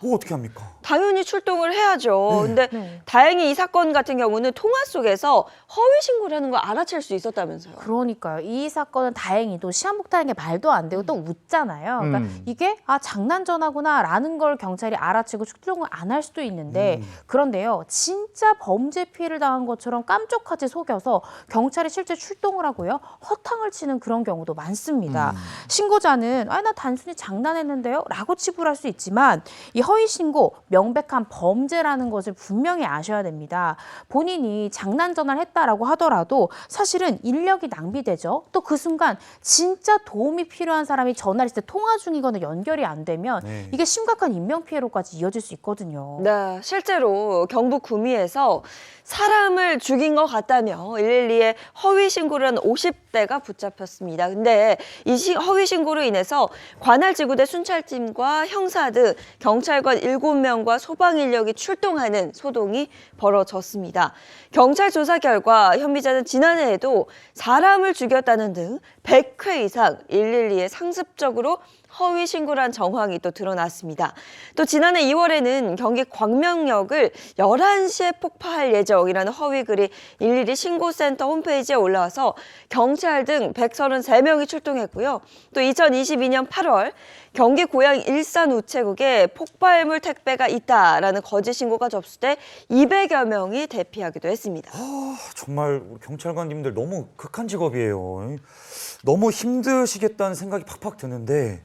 뭐 어떻게 합니까? 당연히 출동을 해야죠. 근데 다행히 이 사건 같은 경우는 통화 속에서 허위 신고를 하는 걸 알아챌 수 있었다면서요. 그러니까요. 이 사건은 다행히도 시한폭탄인 게 말도 안 되고 또 웃잖아요. 그러니까 이게 장난 전화구나라는 걸 경찰이 알아채고 출동을 안 할 수도 있는데 그런데요. 진짜 범죄 피해를 당한 것처럼 깜짝하지 속여서 경찰이 실제 출동을 하고요. 허탕을 치는 그런 경우도 많습니다. 신고자는 나 단순히 장난했는데요 라고 치부할 수 있지만 이 허위 신고 명백한 범죄라는 것을 분명히 아셔야 됩니다. 본인이 장난 전화를 했다라고 하더라도 사실은 인력이 낭비되죠. 또 그 순간 진짜 도움이 필요한 사람이 전화를 했을 때 통화 중이거나 연결이 안 되면 이게 심각한 인명피해로까지 이어질 수 있거든요. 네, 실제로 경북 구미에서 사람을 죽인 것 같다며 112에 허위 신고를 한 50대가 붙잡혔습니다. 근데 이 허위 신고로 인해서 관할 지구대 순찰팀과 형사 등 경찰관 7명과 소방 인력이 출동하는 소동이 벌어졌습니다. 경찰 조사 결과 혐의자는 지난해에도 사람을 죽였다는 등 100회 이상 112에 상습적으로 허위 신고를 한 정황이 또 드러났습니다. 또 지난해 2월에는 경기 광명역을 11시에 폭파할 예정이라는 허위 글이 112 신고센터 홈페이지에 올라와서 경찰 등 133명이 출동했고요. 또 2022년 8월 경기 고양 일산 우체국에 폭발물 택배가 있다라는 거짓 신고가 접수돼 200여 명이 대피하기도 했습니다. 정말 우리 경찰관님들 너무 극한 직업이에요. 너무 힘드시겠다는 생각이 팍팍 드는데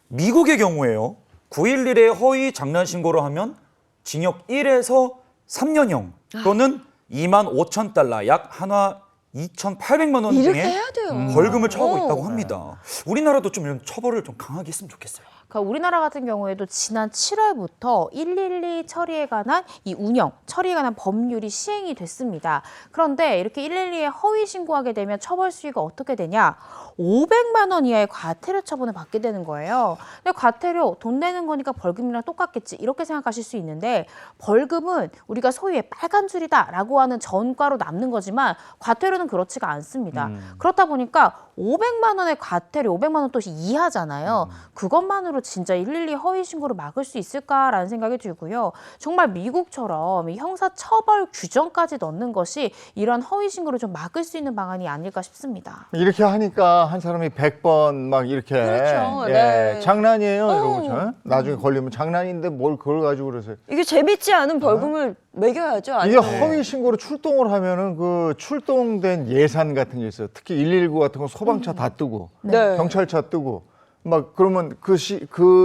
미국의 경우에요. 911에 허위 장난 신고를 하면 징역 1에서 3년형 또는 25,000달러 약 한화 2,800만 원 이렇게 등의 해야 돼요. 벌금을 처하고 있다고 합니다. 우리나라도 좀 이런 처벌을 좀 강하게 했으면 좋겠어요. 그러니까 우리나라 같은 경우에도 지난 7월부터 112 처리에 관한 이 운영, 처리에 관한 법률이 시행이 됐습니다. 그런데 이렇게 112에 허위 신고하게 되면 처벌 수위가 어떻게 되냐? 500만 원 이하의 과태료 처분을 받게 되는 거예요. 근데 과태료 돈 내는 거니까 벌금이랑 똑같겠지 이렇게 생각하실 수 있는데 벌금은 우리가 소위 빨간 줄이다라고 하는 전과로 남는 거지만 과태료는 그렇지가 않습니다. 그렇다 보니까 500만 원의 과태료, 500만 원 또시 이하잖아요. 그것만으로 수단으로 진짜 112 허위 신고를 막을 수 있을까라는 생각이 들고요. 정말 미국처럼 이 형사 처벌 규정까지 넣는 것이 이런 허위 신고를 좀 막을 수 있는 방안이 아닐까 싶습니다. 이렇게 하니까 한 사람이 100번 막 이렇게 그렇죠. 예, 네. 장난이에요 이러고 나중에 걸리면 장난인데 뭘 그걸 가지고 그러세요. 이게 재밌지 않은 벌금을 매겨야죠. 이게 아니면 허위 신고로 출동을 하면은 그 출동된 예산 같은 게 있어요. 특히 119 같은 거 소방차 다 뜨고 네. 경찰차 뜨고 막 그러면 그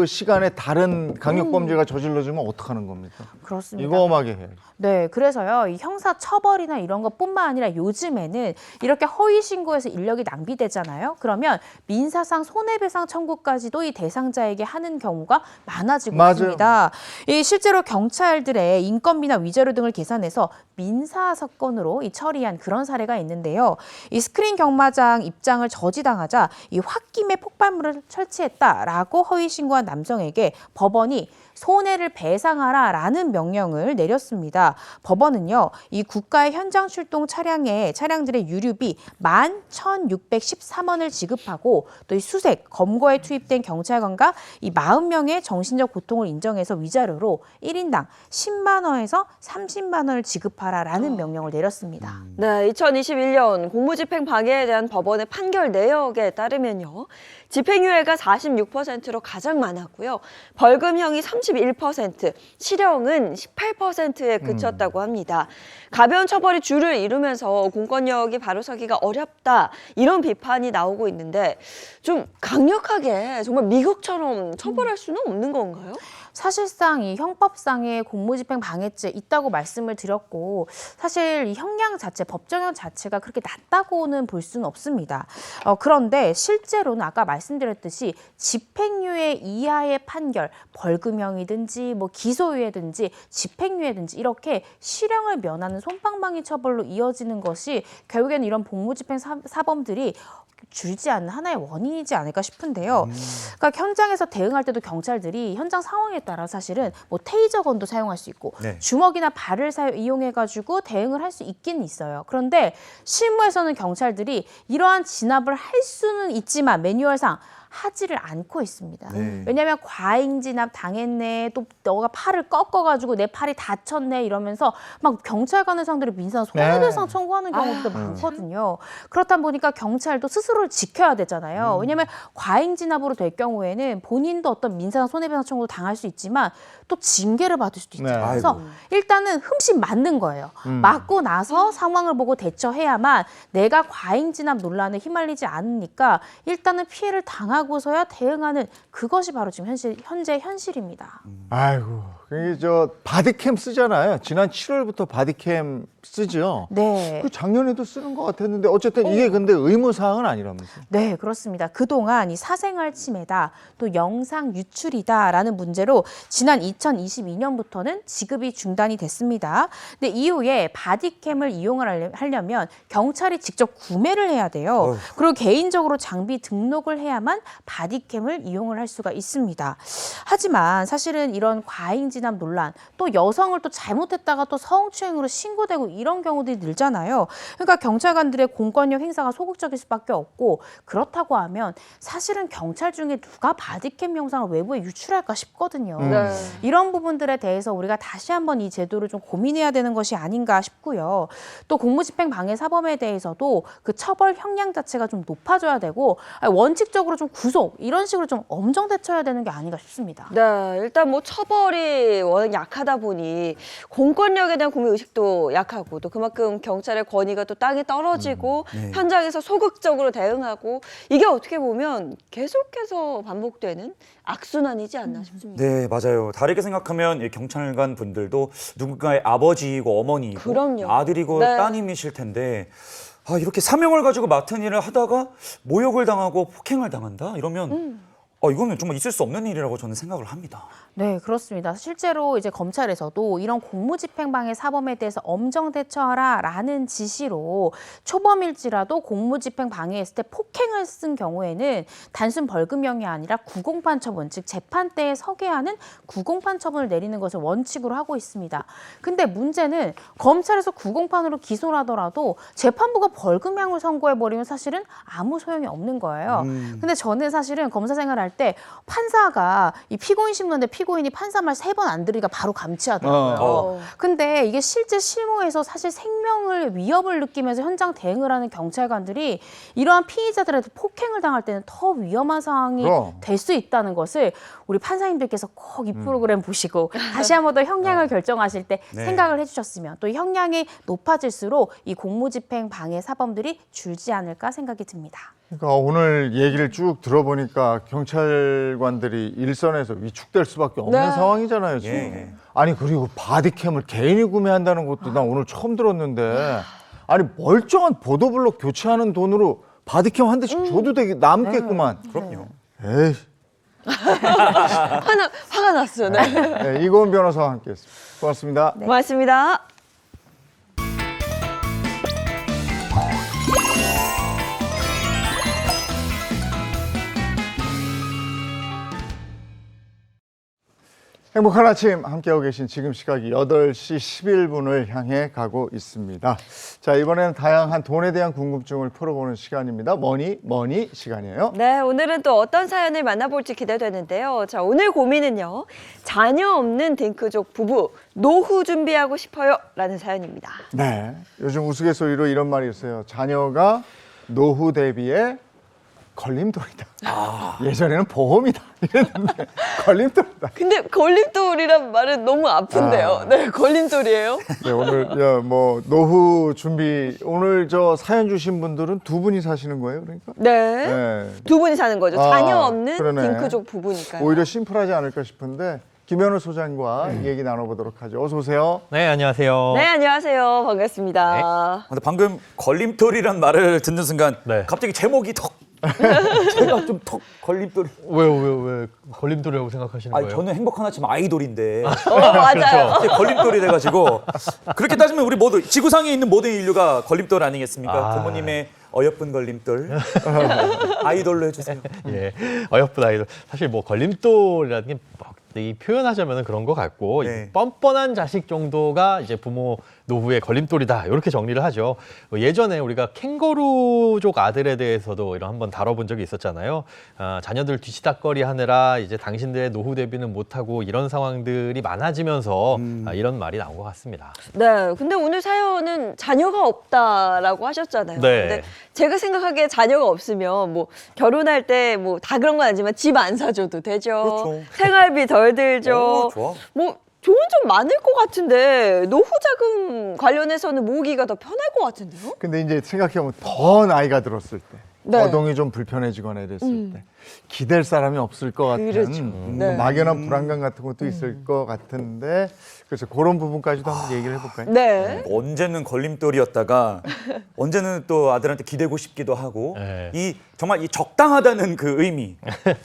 시간에 다른 강력범죄가 저질러지면 어떡하는 겁니까? 그렇습니다. 이거 엄하게 해야죠. 네, 그래서요, 이 형사 처벌이나 이런 것뿐만 아니라 요즘에는 이렇게 허위 신고해서 인력이 낭비되잖아요. 그러면 민사상 손해배상 청구까지도 이 대상자에게 하는 경우가 많아지고 맞아요. 있습니다. 이 실제로 경찰들의 인건비나 위자료 등을 계산해서 민사 사건으로 이 처리한 그런 사례가 있는데요. 이 스크린 경마장 입장을 저지당하자 이 홧김에 폭발물을 설치했다라고 허위 신고한 남성에게 법원이 손해를 배상하라라는 명령을 내렸습니다. 법원은요, 이 국가의 현장 출동 차량들의 유류비 11,613원을 지급하고 또 이 수색, 검거에 투입된 경찰관과 이 40명의 정신적 고통을 인정해서 위자료로 1인당 10만 원에서 30만 원을 지급하라라는 명령을 내렸습니다. 네, 2021년 공무집행 방해에 대한 법원의 판결 내역에 따르면요. 집행유예가 46%로 가장 많았고요. 벌금형이 31%, 실형은 18%에 그쳤다고 합니다. 가벼운 처벌이 주를 이루면서 공권력이 바로 서기가 어렵다, 이런 비판이 나오고 있는데 좀 강력하게 정말 미국처럼 처벌할 수는 없는 건가요? 사실상 이 형법상의 공무집행 방해죄 있다고 말씀을 드렸고 사실 이 형량 자체, 법정형 자체가 그렇게 낮다고는 볼 수는 없습니다. 그런데 실제로는 아까 말씀드렸듯이 집행유예 이하의 판결, 벌금형이든지 뭐 기소유예든지 집행유예든지 이렇게 실형을 면하는 솜방망이 처벌로 이어지는 것이 결국에는 이런 공무집행 사범들이 줄지 않는 하나의 원인이지 않을까 싶은데요. 그러니까 현장에서 대응할 때도 경찰들이 현장 상황에 따라 사실은 뭐 테이저건도 사용할 수 있고 네. 주먹이나 발을 이용해가지고 대응을 할 수 있긴 있어요. 그런데 실무에서는 경찰들이 이러한 진압을 할 수는 있지만 매뉴얼상 하지를 않고 있습니다. 네. 왜냐하면 과잉 진압 당했네, 또 너가 팔을 꺾어가지고 내 팔이 다쳤네 이러면서 막 경찰관을 상대로 민사 손해배상 청구하는 경우도 많거든요. 그렇다 보니까 경찰도 스스로를 지켜야 되잖아요. 왜냐하면 과잉 진압으로 될 경우에는 본인도 어떤 민사 손해배상 청구를 당할 수 있지만 또 징계를 받을 수도 있잖아요. 네. 그래서 일단은 흠씬 맞는 거예요. 맞고 나서 상황을 보고 대처해야만 내가 과잉 진압 논란에 휘말리지 않으니까 일단은 피해를 당하고서야 대응하는 그것이 바로 지금 현재 현실입니다. 아이고, 이게 저 바디캠 쓰잖아요. 지난 7월부터 바디캠 쓰죠. 네. 그 작년에도 쓰는 것 같았는데 어쨌든 이게 근데 의무사항은 아니라면서요. 네, 그렇습니다. 그동안 이 사생활 침해다, 또 영상 유출이다라는 문제로 지난 2022년부터는 지급이 중단이 됐습니다. 근데 이후에 바디캠을 이용을 하려면 경찰이 직접 구매를 해야 돼요. 그리고 개인적으로 장비 등록을 해야만 바디캠을 이용을 할 수가 있습니다. 하지만 사실은 이런 과잉 진압 논란, 또 여성을 또 잘못했다가 또 성추행으로 신고되고 이런 경우들이 늘잖아요. 그러니까 경찰관들의 공권력 행사가 소극적일 수밖에 없고, 그렇다고 하면 사실은 경찰 중에 누가 바디캠 영상을 외부에 유출할까 싶거든요. 네. 이런 부분들에 대해서 우리가 다시 한번 이 제도를 좀 고민해야 되는 것이 아닌가 싶고요. 또 공무집행 방해 사범에 대해서도 그 처벌 형량 자체가 좀 높아져야 되고 원칙적으로 좀 구속 이런 식으로 좀 엄정 대처해야 되는 게 아닌가 싶습니다. 네, 일단 뭐 처벌이 워낙 약하다 보니 공권력에 대한 국민 의식도 약하고 또 그만큼 경찰의 권위가 또 땅에 떨어지고 네. 현장에서 소극적으로 대응하고 이게 어떻게 보면 계속해서 반복되는 악순환이지 않나 싶습니다. 네, 맞아요. 다르게 생각하면 이 경찰관 분들도 누군가의 아버지이고 어머니이고 그럼요. 아들이고 네. 따님이실 텐데 이렇게 사명을 가지고 맡은 일을 하다가 모욕을 당하고 폭행을 당한다? 이러면 이거는 정말 있을 수 없는 일이라고 저는 생각을 합니다. 네, 그렇습니다. 실제로 이제 검찰에서도 이런 공무집행방해 사범에 대해서 엄정 대처하라라는 지시로 초범일지라도 공무집행방해했을 때 폭행을 쓴 경우에는 단순 벌금형이 아니라 구공판 처분, 즉 재판대에 서게 하는 구공판 처분을 내리는 것을 원칙으로 하고 있습니다. 근데 문제는 검찰에서 구공판으로 기소를 하더라도 재판부가 벌금형을 선고해버리면 사실은 아무 소용이 없는 거예요. 근데 저는 사실은 검사 생활할 때 판사가 이 피고인 신문인데 피고인이 판사 말 3번 안 들으니까 바로 감치하더라고요. 근데 이게 실제 실무에서 사실 생명을 위협을 느끼면서 현장 대응을 하는 경찰관들이 이러한 피의자들한테 폭행을 당할 때는 더 위험한 상황이 될 수 있다는 것을 우리 판사님들께서 꼭 이 프로그램 보시고 다시 한 번 더 형량을 결정하실 때 생각을 해주셨으면, 또 형량이 높아질수록 이 공무집행 방해 사범들이 줄지 않을까 생각이 듭니다. 그러니까 오늘 얘기를 쭉 들어보니까 경찰관들이 일선에서 위축될 수밖에 없는 상황이잖아요, 지금. 예. 아니, 그리고 바디캠을 개인이 구매한다는 것도 난 오늘 처음 들었는데, 아니, 멀쩡한 보도블록 교체하는 돈으로 바디캠 한 대씩 줘도 되게 남겠구만. 그럼요. 에이. 화가 났어요. 네. 네, 이고은 변호사와 함께했습니다. 고맙습니다. 고맙습니다. 행복한 아침 함께하고 계신 지금 시각이 8시 11분을 향해 가고 있습니다. 자, 이번에는 다양한 돈에 대한 궁금증을 풀어보는 시간입니다. 머니 시간이에요. 네, 오늘은 또 어떤 사연을 만나볼지 기대되는데요. 자, 오늘 고민은요. 자녀 없는 딩크족 부부, 노후 준비하고 싶어요. 라는 사연입니다. 네, 요즘 우스갯소리로 이런 말이 있어요. 자녀가 노후 대비의 걸림돌이다. 예전에는 보험이다 이랬는데 걸림돌이다. 근데 걸림돌이란 말은 너무 아픈데요. 네, 걸림돌이에요. 네, 오늘 뭐 노후 준비, 오늘 저 사연 주신 분들은 두 분이 사시는 거예요, 그러니까? 네. 네. 두 분이 사는 거죠. 자녀 없는 그러네. 딩크족 부부니까요. 오히려 심플하지 않을까 싶은데 김현우 소장과 얘기 나눠보도록 하죠. 어서 오세요. 네, 안녕하세요. 네, 안녕하세요. 반갑습니다. 근데 방금 걸림돌이란 말을 듣는 순간 네. 갑자기 제목이 턱 제가 좀 턱 걸림돌이. 왜 걸림돌이라고 생각하시는 아니 거예요? 저는 행복한 아침 아이돌인데 맞아요. 갑자기 걸림돌이 돼가지고 그렇게 따지면 우리 모두 지구상에 있는 모든 인류가 걸림돌 아니겠습니까? 부모님의 어여쁜 걸림돌 아이돌로 해주세요. 예, 어여쁜 아이돌. 사실 뭐 걸림돌이라는 게 이 표현하자면 그런 것 같고 네. 이 뻔뻔한 자식 정도가 이제 부모 노후의 걸림돌이다 이렇게 정리를 하죠. 예전에 우리가 캥거루족 아들에 대해서도 이런 한번 다뤄본 적이 있었잖아요. 자녀들 뒤치다꺼리 하느라 이제 당신들의 노후 대비는 못하고 이런 상황들이 많아지면서 이런 말이 나온 것 같습니다. 네, 근데 오늘 사연은 자녀가 없다라고 하셨잖아요. 네. 근데 제가 생각하기에 자녀가 없으면 뭐 결혼할 때 뭐 다 그런 건 아니지만 집 안 사줘도 되죠. 그렇죠. 생활비 덜 들죠. 좋아. 뭐 좋은 점 많을 것 같은데 노후 자금 관련해서는 모으기가 더 편할 것 같은데요? 근데 이제 생각해보면 더 나이가 들었을 때, 네. 거동이 좀 불편해지거나 이랬을 때 기댈 사람이 없을 것 같은 그렇죠. 네. 막연한 불안감 같은 것도 있을 것 같은데, 그래서 그런 부분까지도 한번 얘기를 해볼까요? 네. 언제는 걸림돌이었다가 언제는 또 아들한테 기대고 싶기도 하고 네. 이 정말 이 적당하다는 그 의미,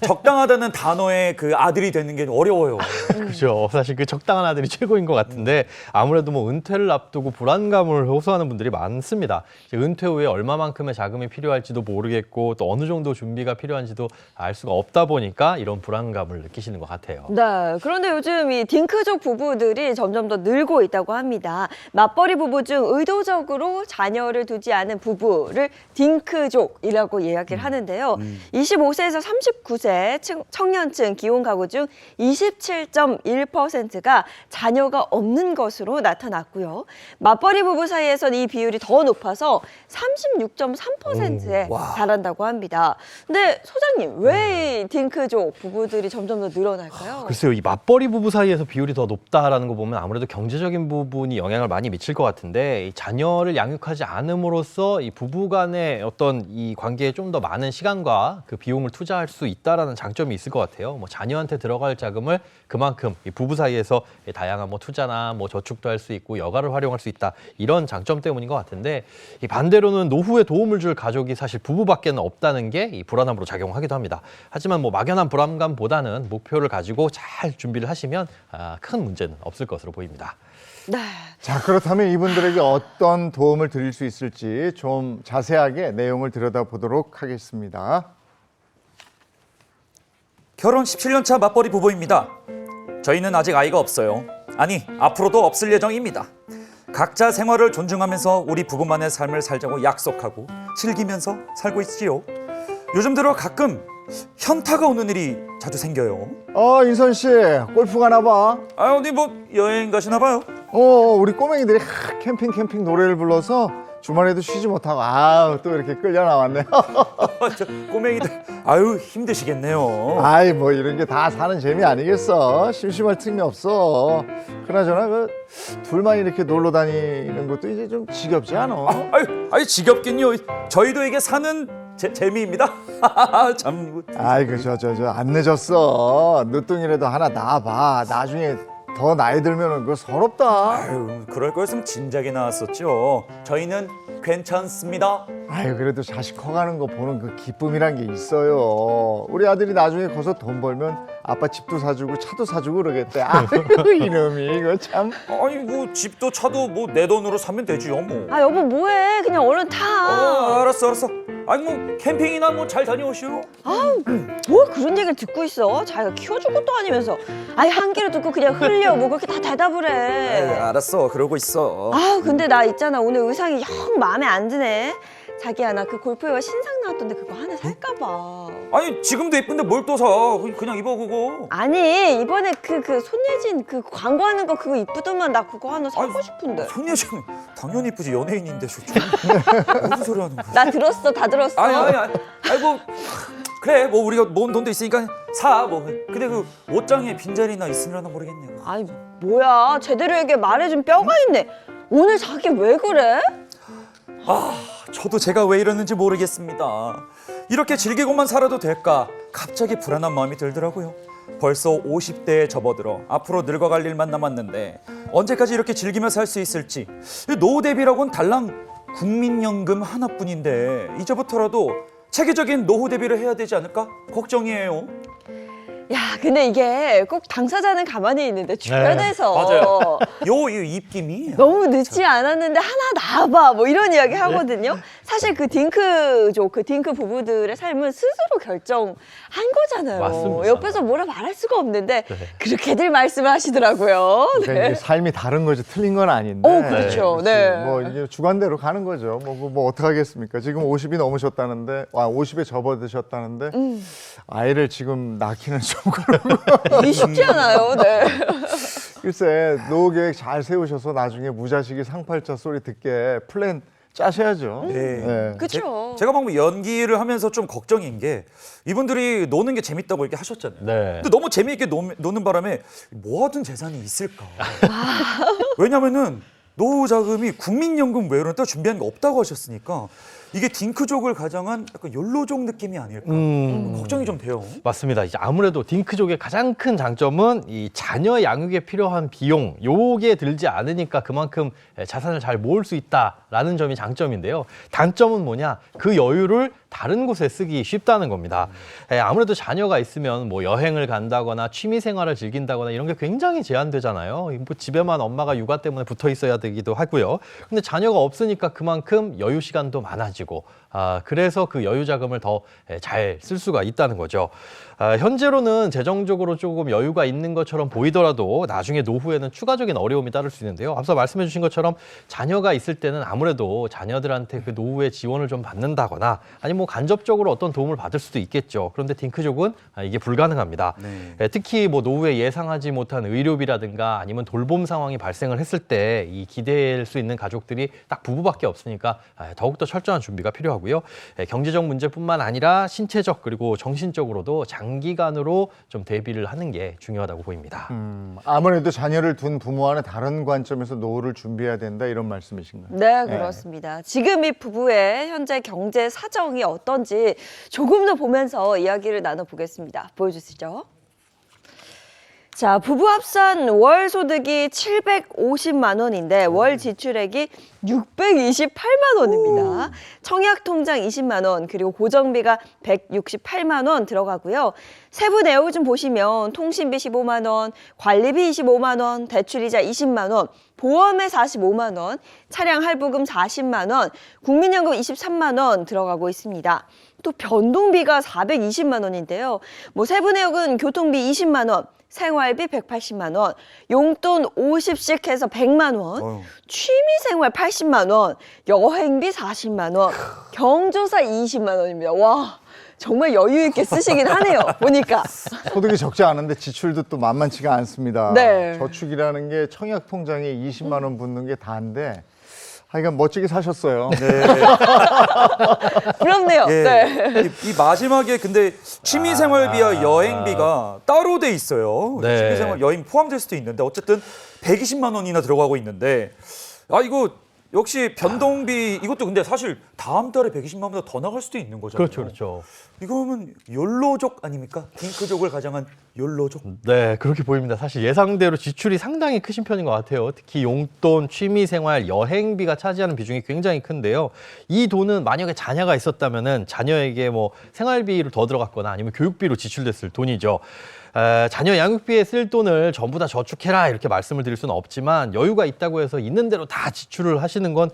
적당하다는 단어의 그 아들이 되는 게 어려워요. 그렇죠. 사실 그 적당한 아들이 최고인 것 같은데 아무래도 뭐 은퇴를 앞두고 불안감을 호소하는 분들이 많습니다. 이제 은퇴 후에 얼마만큼의 자금이 필요할지도 모르겠고 또 어느 정도 준비가 필요한지도 알 수가 없다 보니까 이런 불안감을 느끼시는 것 같아요. 네. 그런데 요즘 이 딩크족 부부들이 점점 더 늘고 있다고 합니다. 맞벌이 부부 중 의도적으로 자녀를 두지 않은 부부를 딩크족이라고 이야기를 하는데요. 25세에서 39세 청년층 기혼 가구 중 27.1%가 자녀가 없는 것으로 나타났고요. 맞벌이 부부 사이에서는 이 비율이 더 높아서 36.3%에 달한다고 합니다. 근데 소장님, 왜 이 딩크족 부부들이 점점 더 늘어날까요? 글쎄요, 이 맞벌이 부부 사이에서 비율이 더 높다라는 거 보면 아무래도 경제적인 부분이 영향을 많이 미칠 것 같은데, 이 자녀를 양육하지 않음으로써 이 부부 간의 어떤 이 관계에 좀 더 많은 시간과 그 비용을 투자할 수 있다라는 장점이 있을 것 같아요. 뭐 자녀한테 들어갈 자금을 그만큼 이 부부 사이에서 다양한 뭐 투자나 뭐 저축도 할 수 있고 여가를 활용할 수 있다, 이런 장점 때문인 것 같은데, 이 반대로는 노후에 도움을 줄 가족이 사실 부부밖에는 없다는 게 이 불안함으로 작용하기도 합니다. 하지만 뭐 막연한 불안감보다는 목표를 가지고 잘 준비를 하시면 큰 문제는 없을 것으로 보입니다. 네. 자, 그렇다면 이분들에게 어떤 도움을 드릴 수 있을지 좀 자세하게 내용을 들여다보도록 하겠습니다. 결혼 17년 차 맞벌이 부부입니다. 저희는 아직 아이가 없어요. 아니, 앞으로도 없을 예정입니다. 각자 생활을 존중하면서 우리 부부만의 삶을 살자고 약속하고 즐기면서 살고 있지요. 요즘 들어 가끔 현타가 오는 일이 자주 생겨요. 인선 씨, 골프 가나 봐. 아, 어디 뭐 여행 가시나 봐요? 우리 꼬맹이들이 캠핑 노래를 불러서 주말에도 쉬지 못하고 또 이렇게 끌려 나왔네요. 저 꼬맹이들, 아유 힘드시겠네요. 아이 뭐 이런 게 다 사는 재미 아니겠어. 심심할 틈이 없어. 그나저나 둘만 이렇게 놀러 다니는 것도 이제 좀 지겹지 않아? 아유 지겹긴요. 저희도 이게 사는 재미입니다. 참. 아이고 저 안 늦었어. 늦둥이라도 하나 낳아봐. 나중에 더 나이 들면은 그거 서럽다. 아유, 그럴 거였으면 진작에 나왔었죠. 저희는 괜찮습니다. 아유 그래도 자식 커가는 거 보는 그 기쁨이란 게 있어요. 우리 아들이 나중에 커서 돈 벌면 아빠 집도 사주고 차도 사주고 그러겠대. 아이고 이놈이 이거 참. 아니 뭐 집도 차도 뭐 내 돈으로 사면 되지요 뭐. 아 여보 뭐해? 그냥 얼른 타. 알았어. 아니 뭐 캠핑이나 뭐 잘 다녀오시오. 뭘 그런 얘기를 듣고 있어? 자기가 키워줄 것도 아니면서. 아이 한 귀로 듣고 그냥 흘려. 뭐 그렇게 다 대답을 해. 알았어, 그러고 있어. 근데 나 있잖아. 오늘 의상이 영 마음에 안 드네. 자기야 나 그 골프웨어 신상 나왔던데 그거 하나 살까 봐. 아니 지금도 예쁜데 뭘 또 사? 그냥 입어 그거. 아니 이번에 그 손예진 그 광고하는 거 그거 이쁘더만 나 그거 하나 사고 아니, 싶은데. 손예진 당연히 이쁘지, 연예인인데 무슨 소리 하는 거야? 나 들었어 다 들었어. 아이고 그래 뭐 우리가 모은 돈도 있으니까 사 뭐. 근데 그 옷장에 빈자리나 있으려나 모르겠네. 아니 뭐야 제대로 얘기해. 말해 좀 뼈가 있네. 오늘 자기 왜 그래? 저도 제가 왜 이러는지 모르겠습니다. 이렇게 즐기고만 살아도 될까? 갑자기 불안한 마음이 들더라고요. 벌써 50대에 접어들어 앞으로 늙어갈 일만 남았는데 언제까지 이렇게 즐기며 살 수 있을지. 노후 대비라고는 달랑 국민연금 하나뿐인데 이제부터라도 체계적인 노후 대비를 해야 되지 않을까? 걱정이에요. 야 근데 이게 꼭 당사자는 가만히 있는데 주변에서 맞아요. 이 입김이 너무 늦지 않았는데 하나 나와봐 뭐 이런 이야기 하거든요. 사실 그 딩크족 그 딩크 부부들의 삶은 스스로 결정한 거잖아요. 맞습니다. 옆에서 뭐라 말할 수가 없는데 그렇게들 말씀을 하시더라고요. 그러니까 이게 삶이 다른 거지 틀린 건 아닌데. 그렇죠. 네. 뭐 이게 주관대로 가는 거죠. 뭐 어떻게 하겠습니까? 지금 50이 넘으셨다는데, 50에 접어드셨다는데 아이를 지금 낳기는 좀 그렇고. 이게 쉽지 않아요. 네. 글쎄 노후 계획 잘 세우셔서 나중에 무자식이 상팔자 소리 듣게 플랜 짜셔야죠. 네. 그렇죠. 제가 방금 연기를 하면서 좀 걱정인 게 이분들이 노는 게 재밌다고 이렇게 하셨잖아요. 네. 근데 너무 재미있게 노는 바람에 모아둔 재산이 있을까? 왜냐면은 노후 자금이 국민연금 외로는 또 준비한 게 없다고 하셨으니까 이게 딩크족을 가장한 약간 욜로족 느낌이 아닐까? 걱정이 좀 돼요. 맞습니다. 이제 아무래도 딩크족의 가장 큰 장점은 이 자녀 양육에 필요한 비용, 요게 들지 않으니까 그만큼 자산을 잘 모을 수 있다라는 점이 장점인데요. 단점은 뭐냐? 그 여유를 다른 곳에 쓰기 쉽다는 겁니다. 아무래도 자녀가 있으면 뭐 여행을 간다거나 취미 생활을 즐긴다거나 이런 게 굉장히 제한되잖아요. 뭐 집에만 엄마가 육아 때문에 붙어 있어야 되기도 하고요. 근데 자녀가 없으니까 그만큼 여유 시간도 많아지고 그래서 그 여유 자금을 더 잘 쓸 수가 있다는 거죠. 현재로는 재정적으로 조금 여유가 있는 것처럼 보이더라도 나중에 노후에는 추가적인 어려움이 따를 수 있는데요. 앞서 말씀해 주신 것처럼 자녀가 있을 때는 아무래도 자녀들한테 그 노후에 지원을 좀 받는다거나 아니면 뭐 간접적으로 어떤 도움을 받을 수도 있겠죠. 그런데 딩크족은 이게 불가능합니다. 네. 특히 뭐 노후에 예상하지 못한 의료비라든가 아니면 돌봄 상황이 발생을 했을 때 이 기대할 수 있는 가족들이 딱 부부밖에 없으니까 더욱더 철저한 준비가 필요하고요. 경제적 문제뿐만 아니라 신체적 그리고 정신적으로도 장기간으로 좀 대비를 하는 게 중요하다고 보입니다. 아무래도 자녀를 둔 부모와는 다른 관점에서 노후를 준비해야 된다 이런 말씀이신가요? 네, 그렇습니다. 지금 이 부부의 현재 경제 사정이 어떤지 조금 더 보면서 이야기를 나눠보겠습니다. 보여주시죠. 자, 부부 합산 월 소득이 750만 원인데 월 지출액이 628만 원입니다. 청약 통장 20만 원, 그리고 고정비가 168만 원 들어가고요. 세부 내용 좀 보시면 통신비 15만 원, 관리비 25만 원, 대출이자 20만 원, 보험에 45만 원, 차량 할부금 40만 원, 국민연금 23만 원 들어가고 있습니다. 또 변동비가 420만 원인데요. 뭐 세부 내역은 교통비 20만 원, 생활비 180만 원, 용돈 50씩 해서 100만 원, 취미생활 80만 원, 여행비 40만 원, 경조사 20만 원입니다. 와, 정말 여유 있게 쓰시긴 하네요. 보니까. 소득이 적지 않은데 지출도 또 만만치가 않습니다. 네. 저축이라는 게 청약 통장에 20만 원 붙는 게 다인데 하여간 멋지게 사셨어요. 부럽네요. 예. 네. 이 마지막에 근데 취미생활비와 여행비가 따로 돼 있어요. 네. 취미생활 여행 포함될 수도 있는데 어쨌든 120만 원이나 들어가고 있는데 이거 역시 변동비 이것도 근데 사실 다음 달에 120만 원보다 더 나갈 수도 있는 거잖아요. 그렇죠, 그렇죠. 이거는 욜로족 아닙니까? 딩크족을 가장한 욜로족. 네, 그렇게 보입니다. 사실 예상대로 지출이 상당히 크신 편인 것 같아요. 특히 용돈, 취미생활, 여행비가 차지하는 비중이 굉장히 큰데요. 이 돈은 만약에 자녀가 있었다면은 자녀에게 뭐 생활비로 더 들어갔거나 아니면 교육비로 지출됐을 돈이죠. 자녀 양육비에 쓸 돈을 전부 다 저축해라 이렇게 말씀을 드릴 수는 없지만 여유가 있다고 해서 있는 대로 다 지출을 하시는 건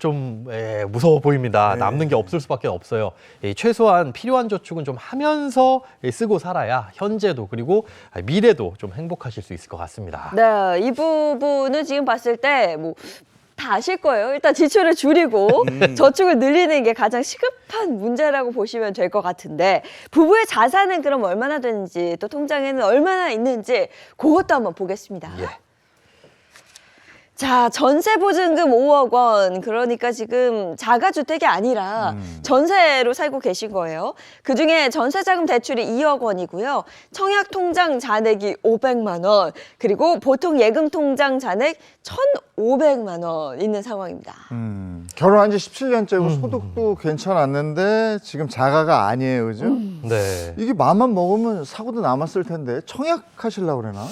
좀 무서워 보입니다. 남는 게 없을 수밖에 없어요. 최소한 필요한 저축은 좀 하면서 쓰고 살아야 현재도 그리고 미래도 좀 행복하실 수 있을 것 같습니다. 네, 이 부분은 지금 봤을 때 뭐 다 아실 거예요. 일단 지출을 줄이고 저축을 늘리는 게 가장 시급한 문제라고 보시면 될 것 같은데 부부의 자산은 그럼 얼마나 되는지 또 통장에는 얼마나 있는지 그것도 한번 보겠습니다. 예. 자, 전세보증금 5억 원. 그러니까 지금 자가주택이 아니라 전세로 살고 계신 거예요. 그중에 전세자금 대출이 2억 원이고요. 청약통장 잔액이 500만 원. 그리고 보통 예금통장 잔액 1,500만 원 있는 상황입니다. 결혼한 지 17년째고 소득도 괜찮았는데 지금 자가가 아니에요, 그죠? 네. 이게 마음만 먹으면 사고도 남았을 텐데 청약하시려고 그러나?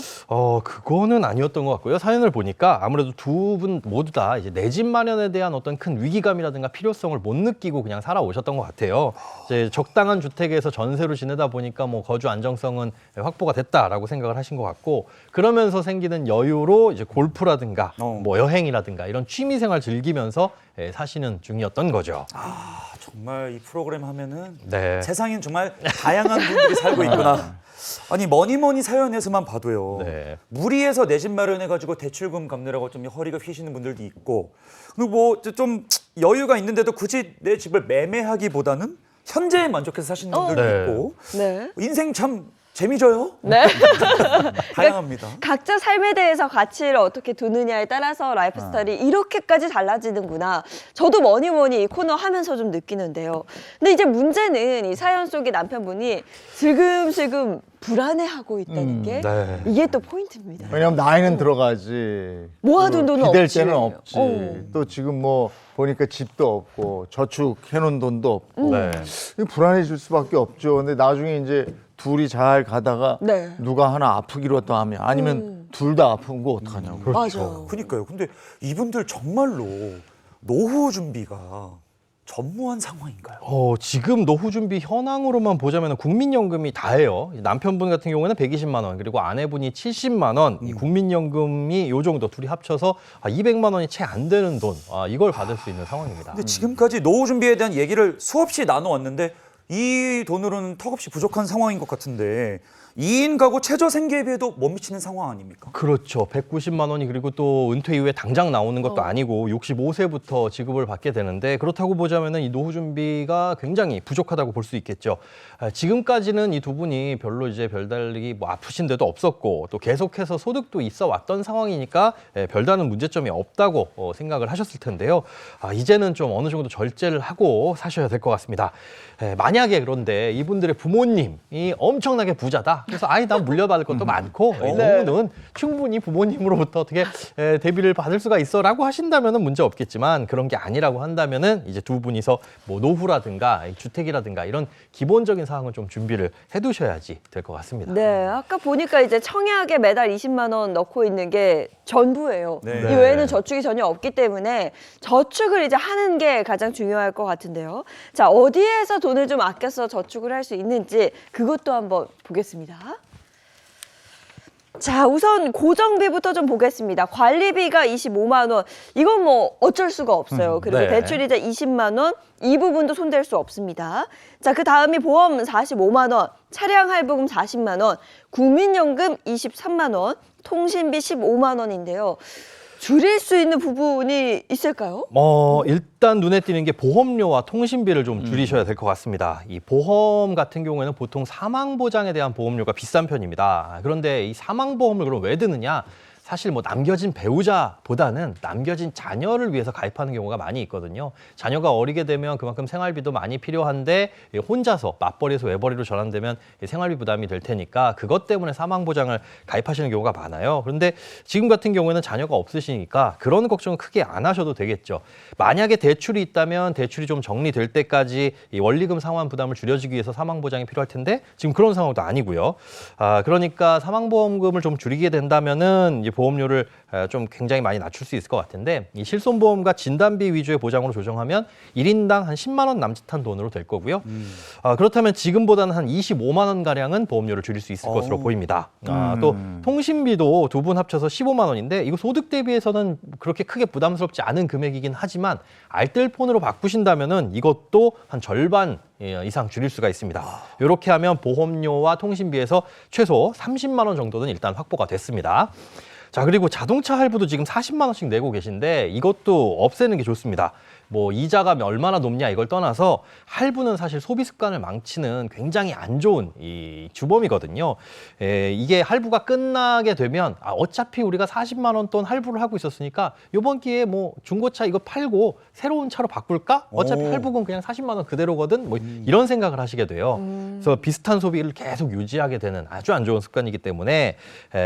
그거는 아니었던 것 같고요. 사연을 보니까 아무래도 두 분 모두 다 이제 내 집 마련에 대한 어떤 큰 위기감이라든가 필요성을 못 느끼고 그냥 살아오셨던 것 같아요. 이제 적당한 주택에서 전세로 지내다 보니까 뭐 거주 안정성은 확보가 됐다라고 생각을 하신 것 같고 그러면서 생기는 여유로 이제 골프라든가 뭐 여행이라든가 이런 취미생활 즐기면서 사시는 중이었던 거죠. 정말 이 프로그램 하면은 네. 세상엔 정말 다양한 분들이 살고 있구나. 아니 뭐니 사연에서만 봐도요. 네. 무리해서 내 집 마련해가지고 대출금 갚느라고 좀 허리가 휘시는 분들도 있고 그리고 뭐 좀 여유가 있는데도 굳이 내 집을 매매하기보다는 현재에 만족해서 사시는 분들도 네. 있고 네. 인생 참 재미져요. 네. 다양합니다. 각자 삶에 대해서 가치를 어떻게 두느냐에 따라서 라이프 스타일이 이렇게까지 달라지는구나. 저도 뭐니 이 코너 하면서 좀 느끼는데요. 근데 이제 문제는 이 사연 속의 남편분이 슬금슬금 불안해하고 있다는 게 네. 이게 또 포인트입니다. 왜냐면 나이는 들어가지. 모아둔 돈은 기댈 없지. 때는 없지. 또 지금 뭐 보니까 집도 없고 저축해놓은 돈도 없고. 네. 불안해질 수밖에 없죠. 근데 나중에 이제 둘이 잘 가다가 네. 누가 하나 아프기로 또 하면 아니면 둘 다 아픈 거 어떡하냐고. 맞아요. 그러니까요. 근데 이분들 정말로 노후 준비가 전무한 상황인가요? 지금 노후 준비 현황으로만 보자면 국민연금이 다예요. 남편분 같은 경우에는 120만 원, 그리고 아내분이 70만 원, 이 국민연금이 요 정도 둘이 합쳐서 200만 원이 채 안 되는 돈, 이걸 받을 수 있는 상황입니다. 근데 지금까지 노후 준비에 대한 얘기를 수없이 나눠왔는데 이 돈으로는 턱없이 부족한 상황인 것 같은데 2인 가구 최저 생계비에도 못 미치는 상황 아닙니까? 그렇죠. 190만 원이 그리고 또 은퇴 이후에 당장 나오는 것도 아니고 65세부터 지급을 받게 되는데 그렇다고 보자면은 이 노후 준비가 굉장히 부족하다고 볼 수 있겠죠. 지금까지는 이 두 분이 별로 이제 별다르게 뭐 아프신 데도 없었고 또 계속해서 소득도 있어 왔던 상황이니까 별다른 문제점이 없다고 생각을 하셨을 텐데요. 이제는 좀 어느 정도 절제를 하고 사셔야 될 것 같습니다. 만약에 그런데 이분들의 부모님이 엄청나게 부자다. 그래서 난 물려받을 것도 많고 이 노후는 충분히 부모님으로부터 어떻게 대비를 받을 수가 있어라고 하신다면은 문제 없겠지만 그런 게 아니라고 한다면은 이제 두 분이서 뭐 노후라든가 주택이라든가 이런 기본적인 사항은 좀 준비를 해두셔야지 될 것 같습니다. 네, 아까 보니까 이제 청약에 매달 20만 원 넣고 있는 게 전부예요. 네. 이 외에는 저축이 전혀 없기 때문에 저축을 이제 하는 게 가장 중요할 것 같은데요. 자, 어디에서 돈을 좀 아껴서 저축을 할 수 있는지 그것도 한번 보겠습니다. 자, 우선 고정비부터 좀 보겠습니다. 관리비가 25만 원. 이건 뭐 어쩔 수가 없어요. 그리고 네. 대출이자 20만 원. 이 부분도 손댈 수 없습니다. 자, 그 다음이 보험 45만 원, 차량 할부금 40만 원, 국민연금 23만 원, 통신비 15만 원인데요. 줄일 수 있는 부분이 있을까요? 일단 눈에 띄는 게 보험료와 통신비를 좀 줄이셔야 될 것 같습니다. 이 보험 같은 경우에는 보통 사망보장에 대한 보험료가 비싼 편입니다. 그런데 이 사망보험을 그럼 왜 드느냐? 사실 뭐 남겨진 배우자보다는 남겨진 자녀를 위해서 가입하는 경우가 많이 있거든요. 자녀가 어리게 되면 그만큼 생활비도 많이 필요한데 혼자서 맞벌이에서 외벌이로 전환되면 생활비 부담이 될 테니까 그것 때문에 사망보장을 가입하시는 경우가 많아요. 그런데 지금 같은 경우에는 자녀가 없으시니까 그런 걱정은 크게 안 하셔도 되겠죠. 만약에 대출이 있다면 대출이 좀 정리될 때까지 이 원리금 상환 부담을 줄여주기 위해서 사망보장이 필요할 텐데 지금 그런 상황도 아니고요. 그러니까 사망보험금을 좀 줄이게 된다면은 이제 보험료를 좀 굉장히 많이 낮출 수 있을 것 같은데 이 실손보험과 진단비 위주의 보장으로 조정하면 1인당 한 10만 원 남짓한 돈으로 될 거고요. 그렇다면 지금보다는 한 25만 원 가량은 보험료를 줄일 수 있을 것으로 보입니다. 또 통신비도 두 분 합쳐서 15만 원인데 이거 소득 대비해서는 그렇게 크게 부담스럽지 않은 금액이긴 하지만 알뜰폰으로 바꾸신다면은 이것도 한 절반 이상 줄일 수가 있습니다. 이렇게 하면 보험료와 통신비에서 최소 30만 원 정도는 일단 확보가 됐습니다. 자, 그리고 자동차 할부도 지금 40만 원씩 내고 계신데 이것도 없애는 게 좋습니다. 뭐 이자가 얼마나 높냐 이걸 떠나서 할부는 사실 소비 습관을 망치는 굉장히 안 좋은 이 주범이거든요. 이게 할부가 끝나게 되면 어차피 우리가 40만 원 돈 할부를 하고 있었으니까 이번 기회에 뭐 중고차 이거 팔고 새로운 차로 바꿀까? 어차피 할부금 그냥 40만 원 그대로거든. 뭐 이런 생각을 하시게 돼요. 그래서 비슷한 소비를 계속 유지하게 되는 아주 안 좋은 습관이기 때문에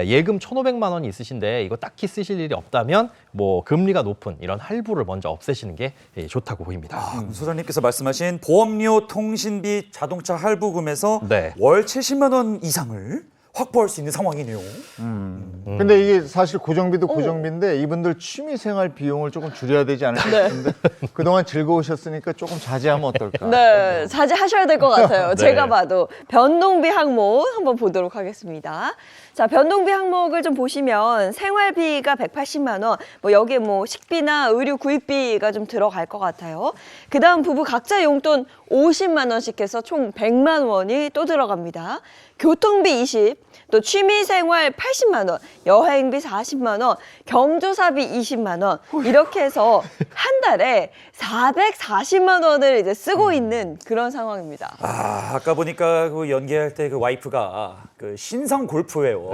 예금 1,500만 원이 있으신데 이거 딱히 쓰실 일이 없다면 뭐 금리가 높은 이런 할부를 먼저 없애시는 게 좋다고 보입니다. 소장님께서 말씀하신 보험료, 통신비, 자동차 할부금에서 네. 월 70만 원 이상을 확보할 수 있는 상황이네요. 근데 이게 사실 고정비도 고정비인데 이분들 취미생활 비용을 조금 줄여야 되지 않을까 싶은데 그동안 즐거우셨으니까 조금 자제하면 어떨까? 네, 자제하셔야 될 것 같아요. 제가 봐도 변동비 항목 한번 보도록 하겠습니다. 자, 변동비 항목을 좀 보시면 생활비가 180만 원, 뭐 여기에 뭐 식비나 의류 구입비가 좀 들어갈 것 같아요. 그다음 부부 각자 용돈 50만 원씩 해서 총 100만 원이 또 들어갑니다. 교통비 20, 또 취미생활 80만 원, 여행비 40만 원, 경조사비 20만 원 이렇게 해서 한 달에 440만 원을 이제 쓰고 있는 그런 상황입니다. 아까 보니까 그 연기할 때 그 와이프가 그 신상 골프웨어,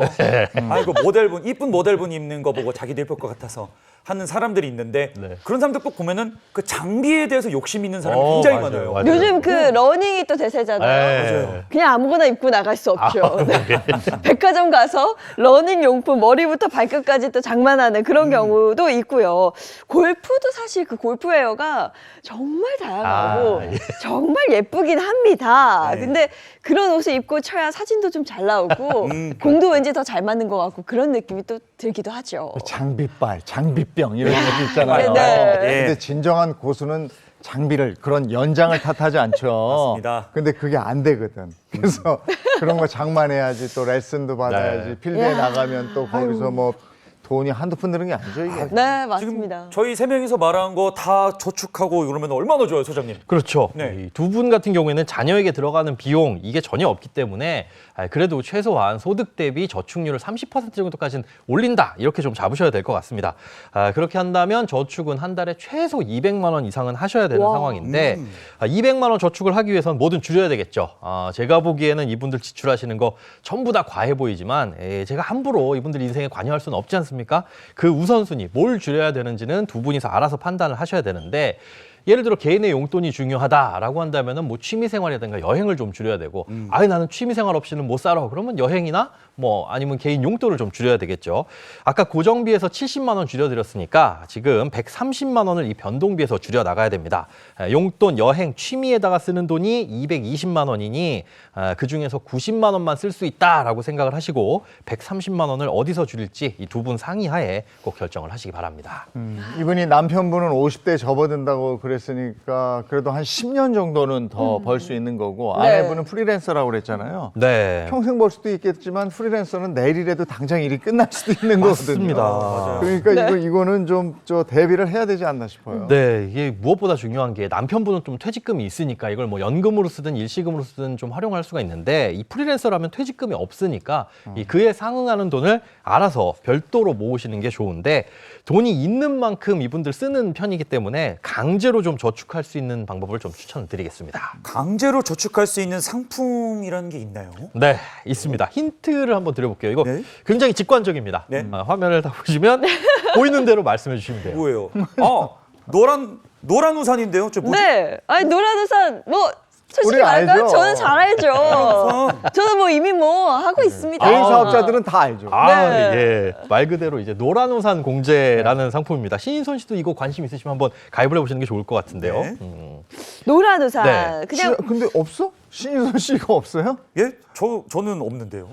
그 모델분 이쁜 모델분 입는 거 보고 자기도 예쁠 것 같아서 하는 사람들이 있는데 그런 사람들 꼭 보면은 그 장비에 대해서 욕심 있는 사람이 굉장히 많아요. 요즘 그 러닝이 또 대세잖아요. 맞아요. 그냥 아무거나 입고 나갈 수 없죠. 백화점 가서 러닝 용품 머리부터 발끝까지 또 장만하는 그런 경우도 있고요. 골프도 사실 그 골프웨어가 정말 다양하고 정말 예쁘긴 합니다. 근데 그런 옷을 입고 쳐야 사진도 좀 잘 나오고 공도 왠지 더 잘 맞는 것 같고 그런 느낌이 또 들기도 하죠. 장비빨, 장비병 이런 것도 있잖아요. 네. 근데 진정한 고수는 장비를 그런 연장을 탓하지 않죠. 맞습니다. 근데 그게 안 되거든. 그래서 그런 거 장만해야지 또 레슨도 받아야지 필드에 나가면 또 거기서 뭐 돈이 한두 푼 드는 게 아니죠 이게. 네, 맞습니다. 저희 세 명이서 말한 거 다 저축하고 이러면 얼마나 좋아요, 소장님? 그렇죠. 네. 두 분 같은 경우에는 자녀에게 들어가는 비용 이게 전혀 없기 때문에 그래도 최소한 소득 대비 저축률을 30% 정도까지는 올린다 이렇게 좀 잡으셔야 될 것 같습니다. 그렇게 한다면 저축은 한 달에 최소 200만 원 이상은 하셔야 되는 상황인데 200만 원 저축을 하기 위해서는 뭐든 줄여야 되겠죠. 제가 보기에는 이분들 지출하시는 거 전부 다 과해 보이지만 제가 함부로 이분들 인생에 관여할 수는 없지 않습니까? 그 우선순위 뭘 줄여야 되는지는 두 분이서 알아서 판단을 하셔야 되는데 예를 들어 개인의 용돈이 중요하다라고 한다면은 뭐 취미생활이라든가 여행을 좀 줄여야 되고 나는 취미생활 없이는 못 살아 그러면 여행이나 뭐 아니면 개인 용돈을 좀 줄여야 되겠죠. 아까 고정비에서 70만 원 줄여드렸으니까 지금 130만 원을 이 변동비에서 줄여 나가야 됩니다. 용돈, 여행, 취미에다가 쓰는 돈이 220만 원이니 그중에서 90만 원만 쓸 수 있다라고 생각을 하시고 130만 원을 어디서 줄일지 이 두 분 상의하에 꼭 결정을 하시기 바랍니다. 이분이 남편분은 50대 접어든다고 그랬으니까 그래도 한 10년 정도는 더 벌 수 있는 거고 네. 아내분은 프리랜서라고 그랬잖아요. 네. 평생 벌 수도 있겠지만 프리랜서는 내일이라도 당장 일이 끝날 수도 있는 거거든요. 맞습니다. 그러니까 이거는 좀 대비를 해야 되지 않나 싶어요. 네, 이게 무엇보다 중요한 게 남편분은 좀 퇴직금이 있으니까 이걸 뭐 연금으로 쓰든 일시금으로 쓰든 좀 활용할 수가 있는데 이 프리랜서라면 퇴직금이 없으니까 이 그에 상응하는 돈을 알아서 별도로 모으시는 게 좋은데 돈이 있는 만큼 이분들 쓰는 편이기 때문에 강제로 좀 저축할 수 있는 방법을 좀 추천드리겠습니다. 강제로 저축할 수 있는 상품이라는 게 있나요? 네, 있습니다. 힌트를 한번 드려볼게요. 이거 네. 굉장히 직관적입니다. 네. 화면을 다 보시면 보이는 대로 말씀해 주시면 돼요. 뭐예요? 노란 우산인데요. 저 뭐지? 네. 아니 노란 우산 뭐 솔직히 우리 말할까요? 알죠. 저는 잘 알죠. 저는 뭐 이미 뭐 하고 있습니다. 개인 사업자들은 다 알죠. 아, 네. 예. 말 그대로 이제 노란 우산 공제라는 상품입니다. 신인선 씨도 이거 관심 있으시면 한번 가입을 해보시는 게 좋을 것 같은데요. 네. 노란 우산. 네. 그냥 근데 없어? 신인선 씨가 없어요? 예? 저는 없는데요.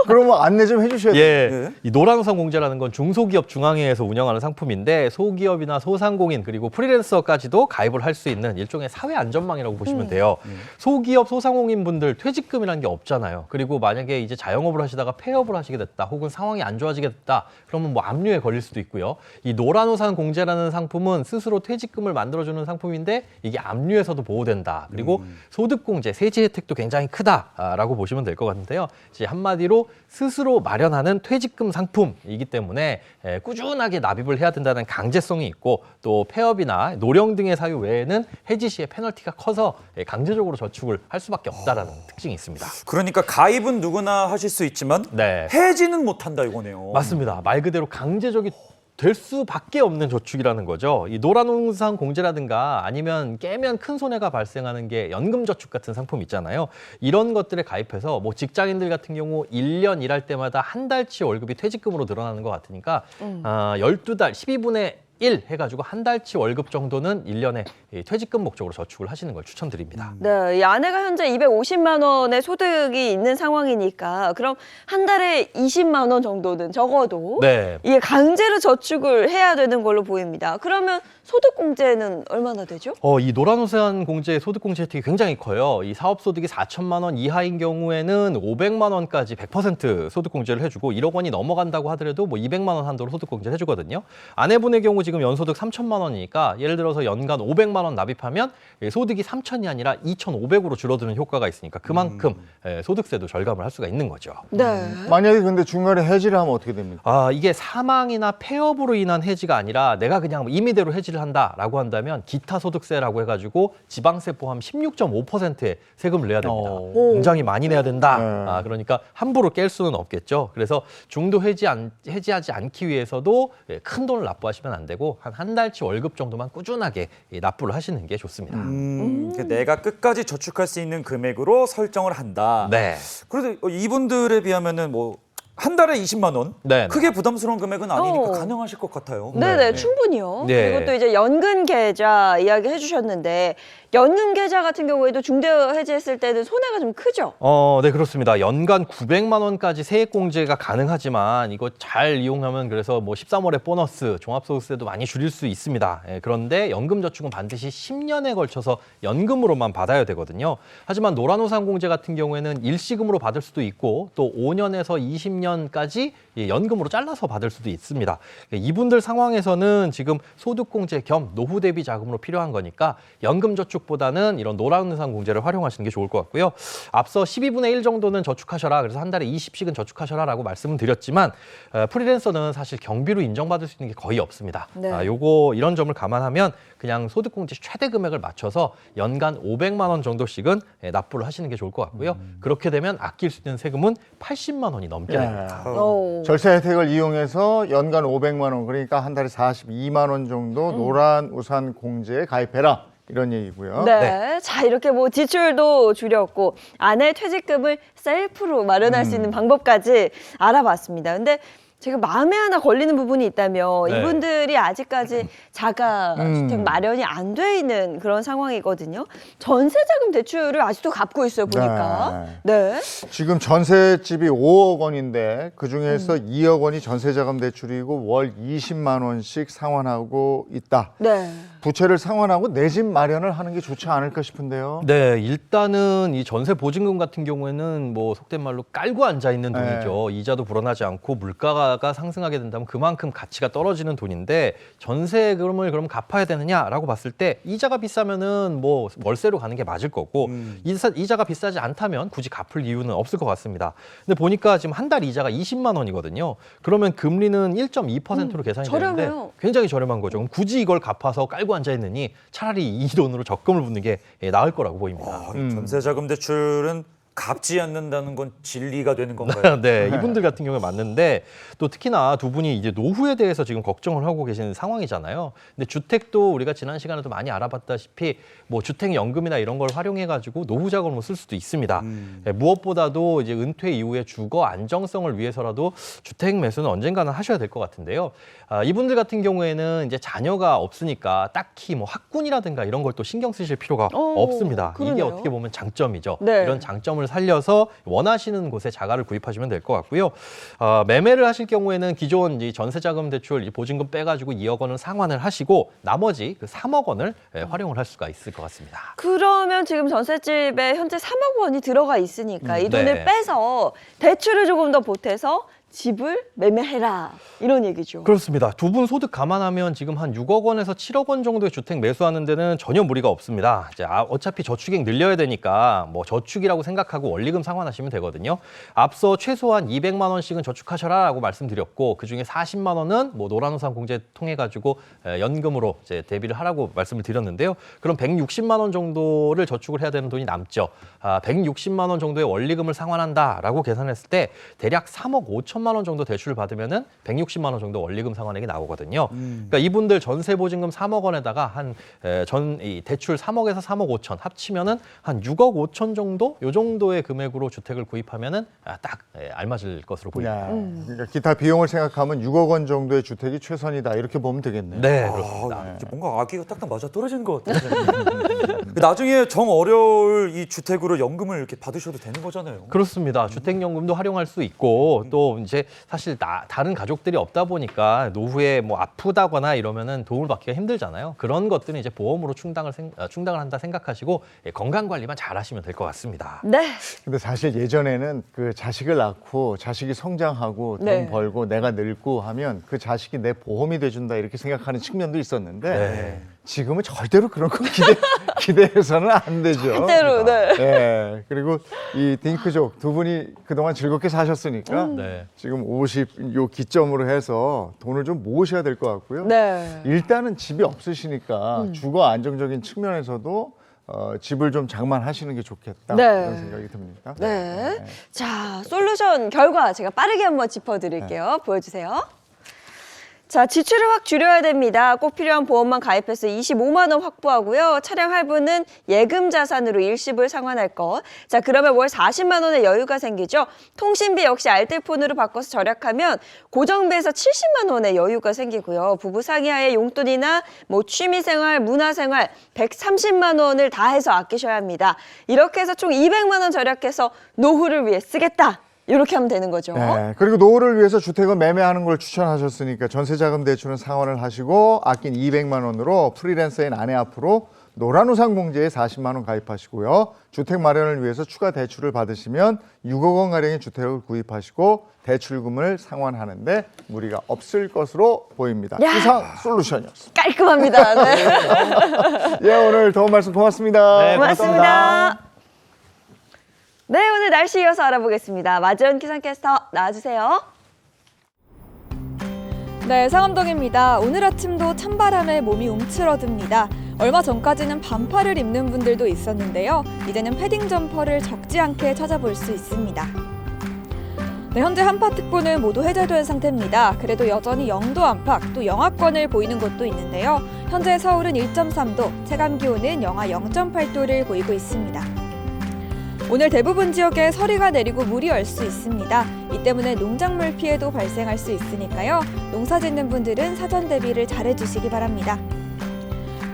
그러면 안내 좀 해주셔야 돼요. 예, 네. 이 노란우산 공제라는 건 중소기업 중앙회에서 운영하는 상품인데 소기업이나 소상공인 그리고 프리랜서까지도 가입을 할 수 있는 일종의 사회 안전망이라고 보시면 돼요. 소기업 소상공인 분들 퇴직금이라는 게 없잖아요. 그리고 만약에 이제 자영업을 하시다가 폐업을 하시게 됐다, 혹은 상황이 안 좋아지게 됐다, 그러면 뭐 압류에 걸릴 수도 있고요. 이 노란우산 공제라는 상품은 스스로 퇴직금을 만들어주는 상품인데 이게 압류에서도 보호된다. 그리고 소득공제, 세제 혜택도 굉장히 크다라고 보시면 될 것 같은데요. 이제 한마디로 스스로 마련하는 퇴직금 상품이기 때문에 꾸준하게 납입을 해야 된다는 강제성이 있고 또 폐업이나 노령 등의 사유 외에는 해지 시에 페널티가 커서 강제적으로 저축을 할 수밖에 없다라는 특징이 있습니다. 그러니까 가입은 누구나 하실 수 있지만 네. 해지는 못한다 이거네요. 맞습니다. 말 그대로 강제적이 될 수밖에 없는 저축이라는 거죠. 이 노란우산 공제라든가 아니면 깨면 큰 손해가 발생하는 게 연금저축 같은 상품 있잖아요. 이런 것들에 가입해서 뭐 직장인들 같은 경우 1년 일할 때마다 한 달치 월급이 퇴직금으로 늘어나는 것 같으니까 12달, 12분의 1 해가지고 한 달치 월급 정도는 1년에 퇴직금 목적으로 저축을 하시는 걸 추천드립니다. 네, 이 아내가 현재 250만 원의 소득이 있는 상황이니까 그럼 한 달에 20만 원 정도는 적어도 네. 이게 강제로 저축을 해야 되는 걸로 보입니다. 그러면 소득공제는 얼마나 되죠? 이 노란우산 공제 소득공제 혜택이 굉장히 커요. 이 사업소득이 4천만 원 이하인 경우에는 500만 원까지 100% 소득공제를 해주고 1억 원이 넘어간다고 하더라도 뭐 200만 원 한도로 소득공제를 해주거든요. 아내분의 경우 지금 연소득 3천만 원이니까 예를 들어서 연간 500만 원 납입하면 소득이 3천이 아니라 2,500으로 줄어드는 효과가 있으니까 그만큼 소득세도 절감을 할 수가 있는 거죠. 네. 만약에 근데 중간에 해지를 하면 어떻게 됩니까? 이게 사망이나 폐업으로 인한 해지가 아니라 내가 그냥 임의대로 해지를 한다라고 한다면 기타 소득세라고 해가지고 지방세 포함 16.5%의 세금을 내야 됩니다. 굉장히 많이 내야 된다. 네. 그러니까 함부로 깰 수는 없겠죠. 그래서 중도 해지하지 않기 위해서도 큰 돈을 납부하시면 안 되고 한 달치 월급 정도만 꾸준하게 납부를 하시는 게 좋습니다. 그러니까 내가 끝까지 저축할 수 있는 금액으로 설정을 한다. 네. 그래도 이분들에 비하면은 뭐 한 달에 20만 원? 네. 크게 부담스러운 금액은 아니니까 어. 가능하실 것 같아요. 네네, 충분히요. 네. 그리고 또 이제 연금 계좌 이야기 해주셨는데 연금 계좌 같은 경우에도 중대 해지했을 때는 손해가 좀 크죠? 네, 그렇습니다. 연간 900만 원까지 세액공제가 가능하지만 이거 잘 이용하면 그래서 뭐 13월에 보너스, 종합소득세도 많이 줄일 수 있습니다. 그런데 연금저축은 반드시 10년에 걸쳐서 연금으로만 받아야 되거든요. 하지만 노란우산공제 같은 경우에는 일시금으로 받을 수도 있고 또 5년에서 20년까지 연금으로 잘라서 받을 수도 있습니다. 이분들 상황에서는 지금 소득공제 겸 노후 대비 자금으로 필요한 거니까 연금저축보다는 이런 노란우산 공제를 활용하시는 게 좋을 것 같고요. 앞서 12분의 1 정도는 저축하셔라. 그래서 한 달에 20씩은 저축하셔라라고 말씀은 드렸지만 프리랜서는 사실 경비로 인정받을 수 있는 게 거의 없습니다. 네. 이런 점을 감안하면 그냥 소득공제 최대 금액을 맞춰서 연간 500만 원 정도씩은 납부를 하시는 게 좋을 것 같고요. 그렇게 되면 아낄 수 있는 세금은 80만 원이 넘게 됩니다. 오. 절세 혜택을 이용해서 연간 500만 원, 그러니까 한 달에 42만 원 정도 노란 우산 공제에 가입해라. 이런 얘기고요. 네. 자, 이렇게 뭐 지출도 줄였고 아내 퇴직금을 셀프로 마련할 수 있는 방법까지 알아봤습니다. 근데 제가 마음에 하나 걸리는 부분이 있다면 네. 이분들이 아직까지 자가주택 마련이 안 돼 있는 그런 상황이거든요. 전세자금 대출을 아직도 갚고 있어요, 보니까. 네. 지금 전셋집이 5억 원인데 그중에서 2억 원이 전세자금 대출이고 월 20만 원씩 상환하고 있다. 네. 부채를 상환하고 내 집 마련을 하는 게 좋지 않을까 싶은데요. 네, 일단은 이 전세 보증금 같은 경우에는 뭐 속된 말로 깔고 앉아 있는 돈이죠. 이자도 불어나지 않고 물가가 상승하게 된다면 그만큼 가치가 떨어지는 돈인데 전세금을 그럼 갚아야 되느냐라고 봤을 때 이자가 비싸면은 뭐 월세로 가는 게 맞을 거고 이자가 비싸지 않다면 굳이 갚을 이유는 없을 것 같습니다. 근데 보니까 지금 한 달 이자가 20만 원이거든요. 그러면 금리는 1.2%로 계산이 되는데 저렴해요. 굉장히 저렴한 거죠. 그럼 굳이 이걸 갚아서 깔고 앉아 있느니 차라리 이 돈으로 적금을 붓는 게 나을 거라고 보입니다. 전세자금 대출은 갚지 않는다는 건 진리가 되는 건가요? 네, 이분들 같은 경우에 맞는데 또 특히나 두 분이 이제 노후에 대해서 지금 걱정을 하고 계시는 상황이잖아요. 근데 주택도 우리가 지난 시간에도 많이 알아봤다시피 뭐 주택연금이나 이런 걸 활용해가지고 노후 자금으로 쓸 수도 있습니다. 네, 무엇보다도 이제 은퇴 이후에 주거 안정성을 위해서라도 주택 매수는 언젠가는 하셔야 될 것 같은데요. 이분들 같은 경우에는 이제 자녀가 없으니까 딱히 뭐 학군이라든가 이런 걸 또 신경 쓰실 필요가 없습니다. 이게 그러네요. 어떻게 보면 장점이죠. 네. 이런 장점을 살려서 원하시는 곳에 자가를 구입하시면 될 것 같고요. 매매를 하실 경우에는 기존 이 전세자금 대출 이 보증금 빼가지고 2억 원을 상환을 하시고 나머지 그 3억 원을 활용을 할 수가 있을 것 같습니다. 그러면 지금 전셋집에 현재 3억 원이 들어가 있으니까 이 돈을 네. 빼서 대출을 조금 더 보태서 집을 매매해라 이런 얘기죠. 그렇습니다. 두 분 소득 감안하면 지금 한 6억 원에서 7억 원 정도의 주택 매수하는 데는 전혀 무리가 없습니다. 이제 어차피 저축액 늘려야 되니까 뭐 저축이라고 생각하고 원리금 상환하시면 되거든요. 앞서 최소한 200만 원씩은 저축하셔라라고 말씀드렸고 그중에 40만 원은 뭐 노란우산 공제 통해 가지고 연금으로 이제 대비를 하라고 말씀을 드렸는데요. 그럼 160만 원 정도를 저축을 해야 되는 돈이 남죠. 160만 원 정도의 원리금을 상환한다라고 계산했을 때 대략 3억 5천만 원 정도 대출을 받으면은 160만 원 정도 원리금 상환액이 나오거든요. 그러니까 이분들 전세 보증금 3억 원에다가 이 대출 3억에서 3억 5천 합치면은 한 6억 5천 정도 요 정도의 금액으로 주택을 구입하면은 딱 알맞을 것으로 보입니다. 그러니까 기타 비용을 생각하면 6억 원 정도의 주택이 최선이다 이렇게 보면 되겠네요. 네, 그렇습니다. 이제 뭔가 아기가 딱딱 맞아 떨어지는 것 같아요. 나중에 정 어려울 이 주택으로 연금을 이렇게 받으셔도 되는 거잖아요. 그렇습니다. 주택연금도 활용할 수 있고 또 이제 사실 다른 가족들이 없다 보니까 노후에 뭐 아프다거나 이러면은 도움을 받기가 힘들잖아요. 그런 것들은 이제 보험으로 충당을 한다 생각하시고 건강 관리만 잘 하시면 될 것 같습니다. 네. 근데 사실 예전에는 그 자식을 낳고 자식이 성장하고 돈 네. 벌고 내가 늙고 하면 그 자식이 내 보험이 돼준다 이렇게 생각하는 측면도 있었는데 네. 지금은 절대로 그런 거 기대해서는 안 되죠. 절대로, 네. 네. 그리고 이 딩크족 두 분이 그동안 즐겁게 사셨으니까 네. 지금 50 요 기점으로 해서 돈을 좀 모으셔야 될 것 같고요. 네. 일단은 집이 없으시니까 주거 안정적인 측면에서도 집을 좀 장만하시는 게 좋겠다 네. 이런 생각이 듭니다. 네. 자, 솔루션 결과 제가 빠르게 한번 짚어드릴게요. 보여주세요. 자, 지출을 확 줄여야 됩니다. 꼭 필요한 보험만 가입해서 25만 원 확보하고요. 차량 할부는 예금 자산으로 일시불 상환할 것. 자, 그러면 월 40만 원의 여유가 생기죠. 통신비 역시 알뜰폰으로 바꿔서 절약하면 고정비에서 70만 원의 여유가 생기고요. 부부 상의하에 용돈이나 뭐 취미생활, 문화생활 130만 원을 다 해서 아끼셔야 합니다. 이렇게 해서 총 200만 원 절약해서 노후를 위해 쓰겠다. 이렇게 하면 되는 거죠. 네, 그리고 노후를 위해서 주택을 매매하는 걸 추천하셨으니까 전세자금 대출은 상환을 하시고 아낀 200만 원으로 프리랜서인 아내 앞으로 노란우산 공제에 40만 원 가입하시고요. 주택 마련을 위해서 추가 대출을 받으시면 6억 원가량의 주택을 구입하시고 대출금을 상환하는데 무리가 없을 것으로 보입니다. 야. 이상 솔루션이었습니다. 깔끔합니다. 네. 예, 오늘 도움 말씀 고맙습니다. 네, 고맙습니다. 네, 오늘 날씨 이어서 알아보겠습니다. 마지원 기상캐스터 나와주세요. 네, 상암동입니다. 오늘 아침도 찬바람에 몸이 움츠러듭니다. 얼마 전까지는 반팔을 입는 분들도 있었는데요. 이제는 패딩 점퍼를 적지 않게 찾아볼 수 있습니다. 네, 현재 한파특보는 모두 해제된 상태입니다. 그래도 여전히 영도 안팎, 또 영하권을 보이는 곳도 있는데요. 현재 서울은 1.3도, 체감기온은 영하 0.8도를 보이고 있습니다. 오늘 대부분 지역에 서리가 내리고 물이 얼 수 있습니다. 이 때문에 농작물 피해도 발생할 수 있으니까요. 농사 짓는 분들은 사전 대비를 잘해주시기 바랍니다.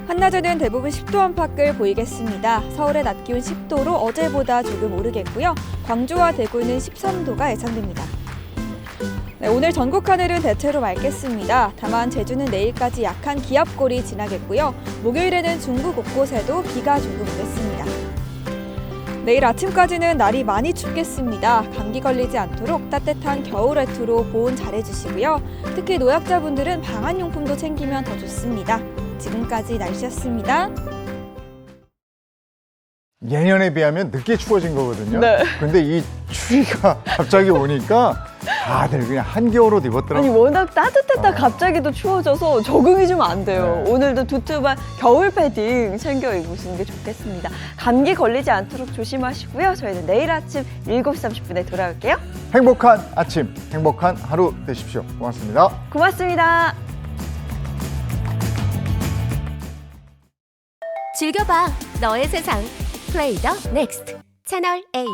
한낮에는 대부분 10도 안팎을 보이겠습니다. 서울의 낮 기온 10도로 어제보다 조금 오르겠고요. 광주와 대구는 13도가 예상됩니다. 네, 오늘 전국 하늘은 대체로 맑겠습니다. 다만 제주는 내일까지 약한 기압골이 지나겠고요. 목요일에는 중부 곳곳에도 비가 조금 오겠습니다. 내일 아침까지는 날이 많이 춥겠습니다. 감기 걸리지 않도록 따뜻한 겨울 외투로 보온 잘해주시고요. 특히 노약자분들은 방한용품도 챙기면 더 좋습니다. 지금까지 날씨였습니다. 예년에 비하면 늦게 추워진 거거든요. 네. 근데 이 추위가 갑자기 오니까 다들 그냥 한겨울 옷 아니 입었더라고요. 워낙 따뜻했다 갑자기 또 추워져서 적응이 좀 안 돼요. 네. 오늘도 두툼한 겨울 패딩 챙겨 입으시는 게 좋겠습니다. 감기 걸리지 않도록 조심하시고요. 저희는 내일 아침 7시 30분에 돌아올게요. 행복한 아침, 행복한 하루 되십시오. 고맙습니다. 고맙습니다. 즐겨봐 너의 세상 플레이 더 넥스트 채널 A.